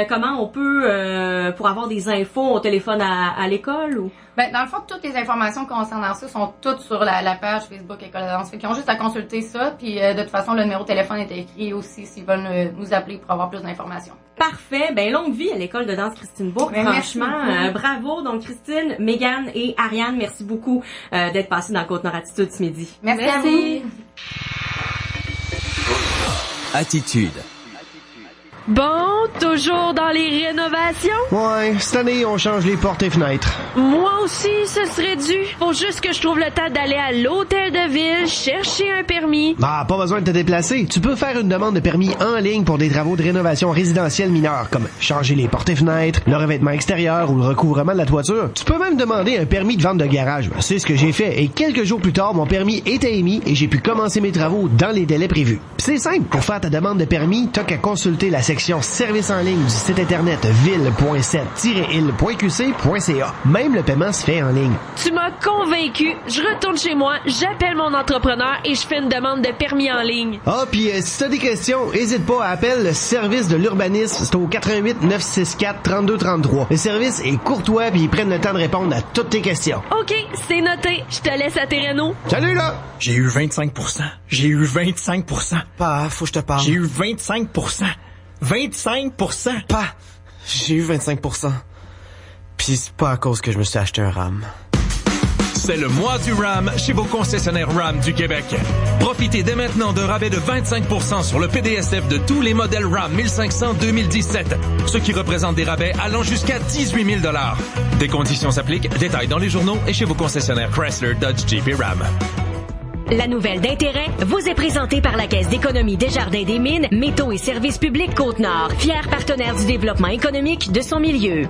Comment on peut, pour avoir des infos, on téléphone à l'école ou? Ben, dans le fond, toutes les informations concernant ça sont toutes sur la page Facebook École de danse. Fait qu'ils ont juste à consulter ça, puis de toute façon, le numéro de téléphone est écrit aussi s'ils veulent nous appeler pour avoir plus d'informations. Parfait. Ben, longue vie à l'École de danse Christine Bourque. Ben, franchement, bravo. Donc, Christine, Mégane et Ariane, merci beaucoup d'être passées dans Côte-Nord Attitude ce midi. Merci à vous. Attitude. Bon, toujours dans les rénovations? Ouais, cette année, on change les portes et fenêtres. Moi aussi, ce serait dû. Faut juste que je trouve le temps d'aller à l'hôtel de ville, chercher un permis. Ah, pas besoin de te déplacer. Tu peux faire une demande de permis en ligne pour des travaux de rénovation résidentielle mineure, comme changer les portes et fenêtres, le revêtement extérieur ou le recouvrement de la toiture. Tu peux même demander un permis de vente de garage. C'est ce que j'ai fait. Et quelques jours plus tard, mon permis était émis et j'ai pu commencer mes travaux dans les délais prévus. Pis c'est simple. Pour faire ta demande de permis, t'as qu'à consulter la section services en ligne du site internet ville.7-il.qc.ca. Même le paiement se fait en ligne. Tu m'as convaincu. Je retourne chez moi, j'appelle mon entrepreneur et je fais une demande de permis en ligne. Ah, puis si t'as des questions, hésite pas à appeler le service de l'urbanisme. C'est au 88 964 32 33. Le service est courtois puis ils prennent le temps de répondre à toutes tes questions. OK, c'est noté. Je te laisse à tes rénaux. Salut là! J'ai eu 25%. J'ai eu 25%. Pa, faut que je te parle. J'ai eu 25%. 25%. Pa, j'ai eu 25%. Pis c'est pas à cause que je me suis acheté un RAM. C'est le mois du RAM chez vos concessionnaires RAM du Québec. Profitez dès maintenant d'un rabais de 25% sur le PDSF de tous les modèles RAM 1500 2017, ce qui représente des rabais allant jusqu'à 18 000 $. Des conditions s'appliquent, détails dans les journaux et chez vos concessionnaires Chrysler, Dodge, Jeep et Ram. La nouvelle d'intérêt vous est présentée par la Caisse d'économie Desjardins des Mines, Métaux et Services publics Côte-Nord, fier partenaire du développement économique de son milieu.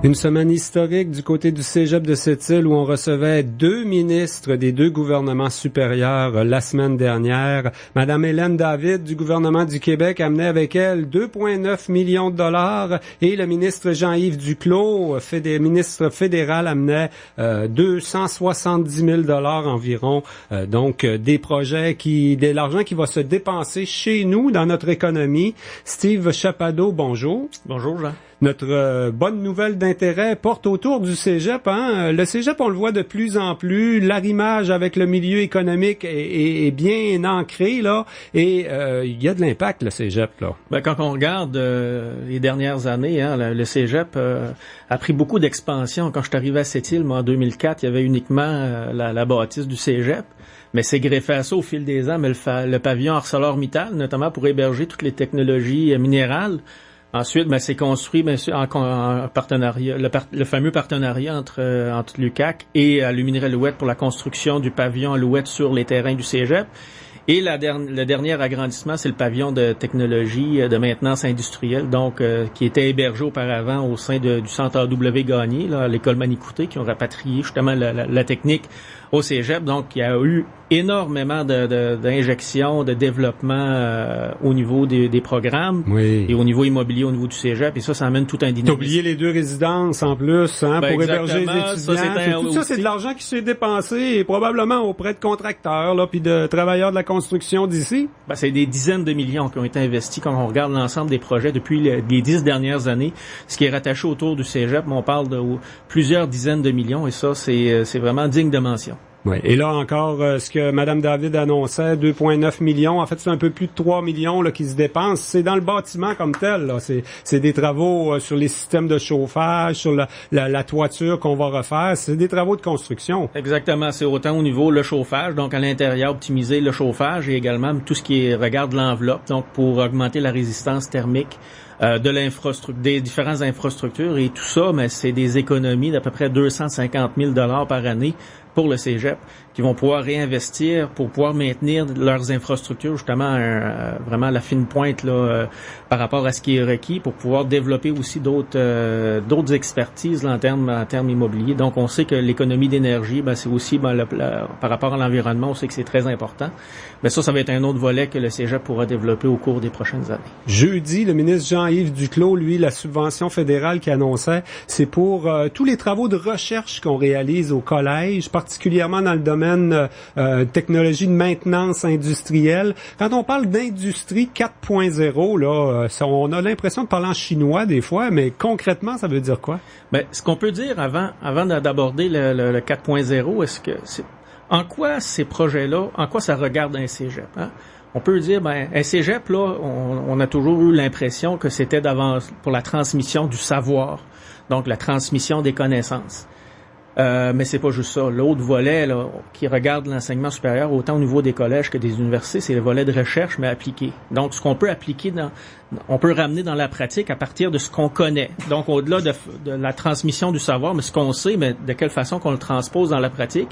Une semaine historique du côté du Cégep de Sept-Îles où on recevait 2 ministres des 2 gouvernements supérieurs la semaine dernière. Madame Hélène David du gouvernement du Québec amenait avec elle 2,9 millions de dollars et le ministre Jean-Yves Duclos, ministre fédéral, amenait 270 000 dollars environ. Donc des projets de l'argent qui va se dépenser chez nous dans notre économie. Steve Chapadeau, bonjour. Bonjour Jean. Notre bonne nouvelle d'intérêt porte autour du Cégep. Le Cégep, on le voit de plus en plus. L'arrimage avec le milieu économique est bien ancré, là. Et il y a de l'impact, le Cégep, là. Ben, quand on regarde les dernières années, le Cégep a pris beaucoup d'expansion. Quand je suis arrivé à Sept-Îles, moi, en 2004, il y avait uniquement la bâtisse du Cégep. Mais c'est greffé à ça au fil des ans. Mais le pavillon ArcelorMittal, notamment pour héberger toutes les technologies minérales. Ensuite, c'est construit en partenariat, le fameux partenariat entre l'UQAC et Aluminerie Alouette pour la construction du pavillon Alouette sur les terrains du Cégep. Et le dernier agrandissement, c'est le pavillon de technologie de maintenance industrielle, donc qui était hébergé auparavant au sein du centre A.W. Gagné, là, à l'école Manicouté, qui ont rapatrié justement la technique au Cégep. Donc, il y a eu énormément d'injections, de développement au niveau des programmes et au niveau immobilier, au niveau du Cégep. Et ça amène tout un dynamisme. T'as oublié les 2 résidences en plus pour héberger les étudiants. Tout ça, c'est de l'argent qui s'est dépensé et probablement auprès de contracteurs là, puis de travailleurs de la construction d'ici. C'est des dizaines de millions qui ont été investis quand on regarde l'ensemble des projets depuis les 10 dernières années. Ce qui est rattaché autour du Cégep, on parle de plusieurs dizaines de millions et ça, c'est vraiment digne de mention. Oui. Et là encore, ce que Mme David annonçait, 2,9 millions. En fait, c'est un peu plus de 3 millions là, qui se dépensent. C'est dans le bâtiment comme tel. Là. C'est des travaux sur les systèmes de chauffage, sur la toiture qu'on va refaire. C'est des travaux de construction. Exactement. C'est autant au niveau le chauffage, donc à l'intérieur, optimiser le chauffage et également tout ce qui regarde l'enveloppe, donc pour augmenter la résistance thermique de l'infrastructure, des différentes infrastructures et tout ça, mais c'est des économies d'à peu près 250 000 $ par année pour le cégep, qui vont pouvoir réinvestir pour pouvoir maintenir leurs infrastructures justement vraiment à la fine pointe là, par rapport à ce qui est requis pour pouvoir développer aussi d'autres expertises là, en termes immobiliers. Donc on sait que l'économie d'énergie, c'est aussi par rapport à l'environnement, on sait que c'est très important. Mais ça va être un autre volet que le cégep pourra développer au cours des prochaines années. Jeudi, le ministre Jean-Yves Duclos, lui, la subvention fédérale qu'il annonçait, c'est pour tous les travaux de recherche qu'on réalise au collège, particulièrement dans le domaine technologie de maintenance industrielle. Quand on parle d'industrie 4.0, là, on a l'impression de parler en chinois des fois, mais concrètement, ça veut dire quoi? Ben, ce qu'on peut dire avant d'aborder le 4.0, est-ce que en quoi ces projets-là, en quoi ça regarde un cégep, hein? On peut dire, un cégep, là, on a toujours eu l'impression que c'était d'avance pour la transmission du savoir, donc la transmission des connaissances. Mais c'est pas juste ça. L'autre volet là, qui regarde l'enseignement supérieur, autant au niveau des collèges que des universités, c'est le volet de recherche, mais appliqué. Donc, ce qu'on peut appliquer on peut ramener dans la pratique à partir de ce qu'on connaît. Donc, au-delà de la transmission du savoir, mais ce qu'on sait, mais de quelle façon qu'on le transpose dans la pratique.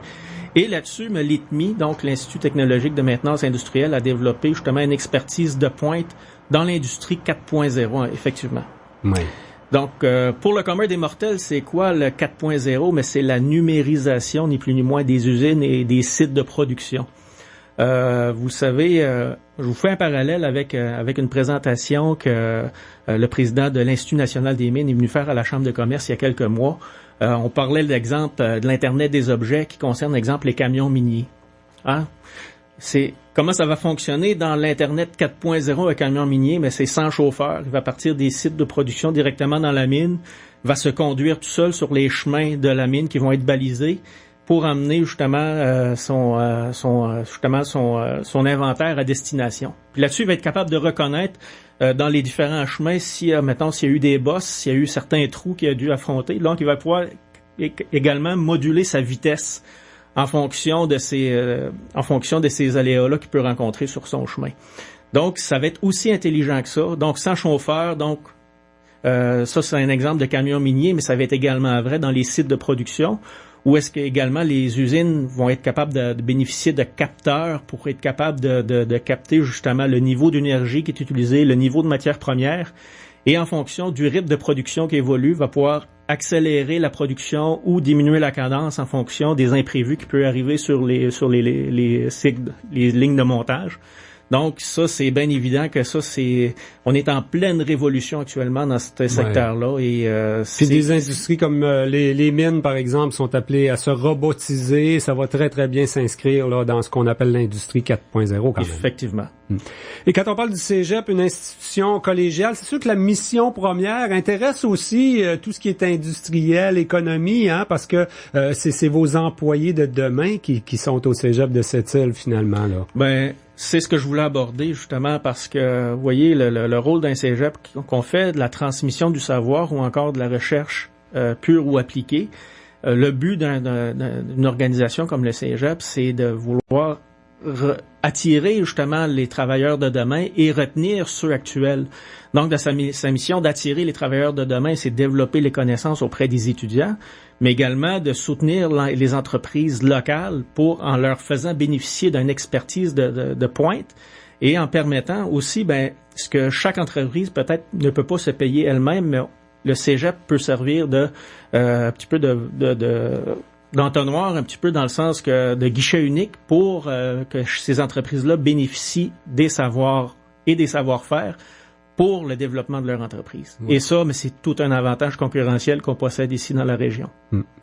Et là-dessus, l'ITMI, donc l'Institut technologique de maintenance industrielle, a développé justement une expertise de pointe dans l'industrie 4.0, effectivement. Oui. Donc, pour le commun des mortels, c'est quoi le 4.0? Mais c'est la numérisation, ni plus ni moins, des usines et des sites de production. Vous savez, je vous fais un parallèle avec une présentation que le président de l'Institut national des mines est venu faire à la Chambre de commerce il y a quelques mois. On parlait de l'exemple de l'Internet des objets qui concerne, exemple, les camions miniers. Hein? C'est comment ça va fonctionner dans l'Internet 4.0 avec camion minier, mais c'est sans chauffeur. Il va partir des sites de production directement dans la mine, va se conduire tout seul sur les chemins de la mine qui vont être balisés pour emmener justement son inventaire à destination. Puis là-dessus, il va être capable de reconnaître dans les différents chemins s'il y a eu des bosses, s'il y a eu certains trous qu'il a dû affronter. Donc, il va pouvoir également moduler sa vitesse en fonction de ces aléas-là qu'il peut rencontrer sur son chemin. Donc, ça va être aussi intelligent que ça. Donc, sans chauffeur, ça, c'est un exemple de camion minier, mais ça va être également vrai dans les sites de production, où est-ce que également les usines vont être capables de bénéficier de capteurs pour être capables de capter justement le niveau d'énergie qui est utilisé, le niveau de matières premières, et en fonction du rythme de production qui évolue, va pouvoir accélérer la production ou diminuer la cadence en fonction des imprévus qui peuvent arriver sur les lignes de montage. Donc ça, c'est bien évident que on est en pleine révolution actuellement dans ce secteur-là. Et puis des industries comme les mines, par exemple, sont appelées à se robotiser. Ça va très, très bien s'inscrire là dans ce qu'on appelle l'industrie 4.0 quand même. Effectivement. Et quand on parle du cégep, une institution collégiale, c'est sûr que la mission première intéresse aussi tout ce qui est industriel, économie, hein, parce que c'est vos employés de demain qui sont au cégep de Sept-Îles finalement là. Ben, c'est ce que je voulais aborder justement parce que, vous voyez, le rôle d'un cégep qu'on fait de la transmission du savoir ou encore de la recherche pure ou appliquée. Le but d'une organisation comme le cégep, c'est de vouloir attirer justement les travailleurs de demain et retenir ceux actuels. Donc, sa mission d'attirer les travailleurs de demain, c'est de développer les connaissances auprès des étudiants, mais également de soutenir les entreprises locales en leur faisant bénéficier d'une expertise de pointe et en permettant aussi, ce que chaque entreprise peut-être ne peut pas se payer elle-même, mais le cégep peut servir un petit peu d'entonnoir, un petit peu dans le sens que de guichet unique pour que ces entreprises-là bénéficient des savoirs et des savoir-faire pour le développement de leur entreprise. Oui. Et ça, mais c'est tout un avantage concurrentiel qu'on possède ici dans la région.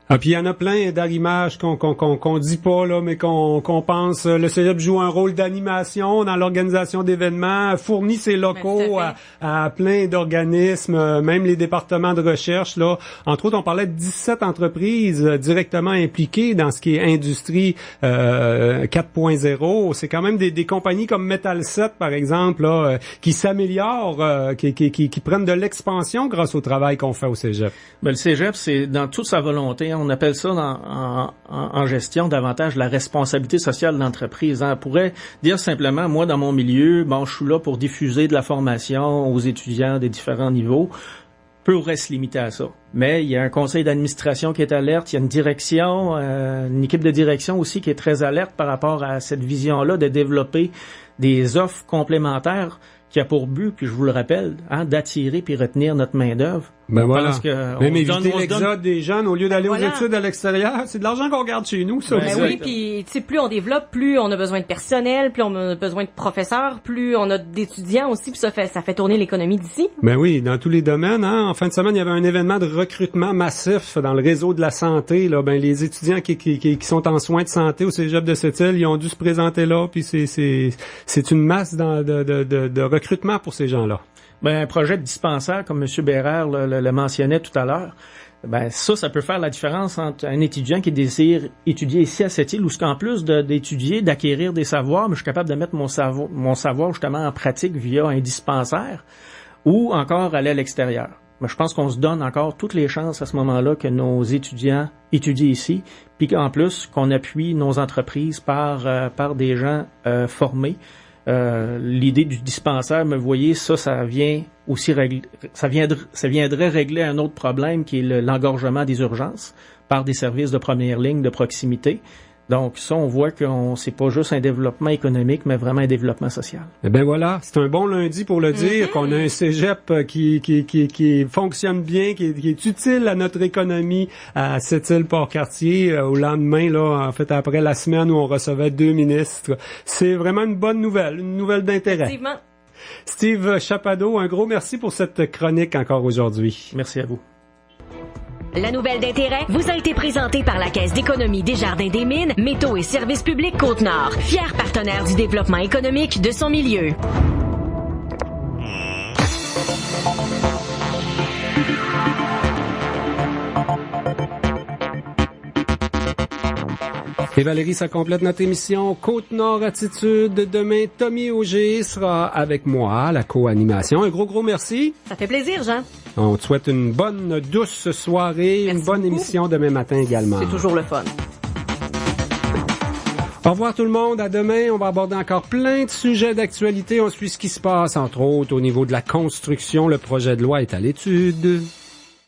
Ah, puis il y en a plein d'arrimages qu'on dit pas là, mais qu'on pense. Le cégep joue un rôle d'animation dans l'organisation d'événements, fournit ses locaux à plein d'organismes, même les départements de recherche là. Entre autres, on parlait de 17 entreprises directement impliquées dans ce qui est industrie 4.0. C'est quand même des compagnies comme Metal 7 par exemple là, qui s'améliorent, qui prennent de l'expansion grâce au travail qu'on fait au cégep. Ben, le cégep, c'est dans toute sa volonté. hein, on appelle ça en gestion davantage la responsabilité sociale de l'entreprise. Hein. On pourrait dire simplement, moi, dans mon milieu, bon, je suis là pour diffuser de la formation aux étudiants des différents niveaux. Pourrait se limiter à ça. Mais il y a un conseil d'administration qui est alerte, il y a une direction, une équipe de direction aussi qui est très alerte par rapport à cette vision-là de développer des offres complémentaires qui a pour but, puis je vous le rappelle, hein, d'attirer puis retenir notre main-d'œuvre. Ben voilà. Même éviter on l'exode des jeunes au lieu d'aller aux études à l'extérieur. C'est de l'argent qu'on garde chez nous, ça. Ben oui, puis tu sais, plus on développe, plus on a besoin de personnel, plus on a besoin de professeurs, plus on a d'étudiants aussi, puis ça fait tourner l'économie d'ici. Ben oui, dans tous les domaines. Hein. En fin de semaine, il y avait un événement de recrutement massif dans le réseau de la santé. Là, ben les étudiants qui sont en soins de santé au Cégep de Sept-Îles, ils ont dû se présenter là, puis c'est une masse de recrutement pour ces gens-là. Ben, un projet de dispensaire, comme M. Bérard le mentionnait tout à l'heure, ben ça peut faire la différence entre un étudiant qui désire étudier ici à Sept-Îles, ou qu'en plus d'étudier, d'acquérir des savoirs, mais je suis capable de mettre mon savoir justement en pratique via un dispensaire, ou encore aller à l'extérieur. Mais je pense qu'on se donne encore toutes les chances à ce moment-là que nos étudiants étudient ici, puis qu'en plus qu'on appuie nos entreprises par des gens formés. L'idée du dispensaire, me voyez, ça vient aussi ça viendrait régler un autre problème qui est l'engorgement des urgences par des services de première ligne de proximité. Donc ça, on voit que c'est pas juste un développement économique, mais vraiment un développement social. Eh ben voilà, c'est un bon lundi pour le dire, qu'on a un cégep qui fonctionne bien, qui est utile à notre économie à Sept-Îles-Port-Cartier. Au lendemain, là, en fait, après la semaine où on recevait 2 ministres, c'est vraiment une bonne nouvelle, une nouvelle d'intérêt. Effectivement. Steve Chapadeau, un gros merci pour cette chronique encore aujourd'hui. Merci à vous. La nouvelle d'intérêt vous a été présentée par la Caisse d'économie Desjardins-des-Mines, Métaux et Services publics Côte-Nord, fier partenaire du développement économique de son milieu. Et Valérie, ça complète notre émission Côte-Nord Attitude. Demain, Tommy Auger sera avec moi à la co-animation. Un gros merci. Ça fait plaisir, Jean. On te souhaite une bonne, douce soirée, une bonne émission demain matin également. C'est toujours le fun. Au revoir tout le monde, à demain. On va aborder encore plein de sujets d'actualité. On suit ce qui se passe, entre autres, au niveau de la construction. Le projet de loi est à l'étude.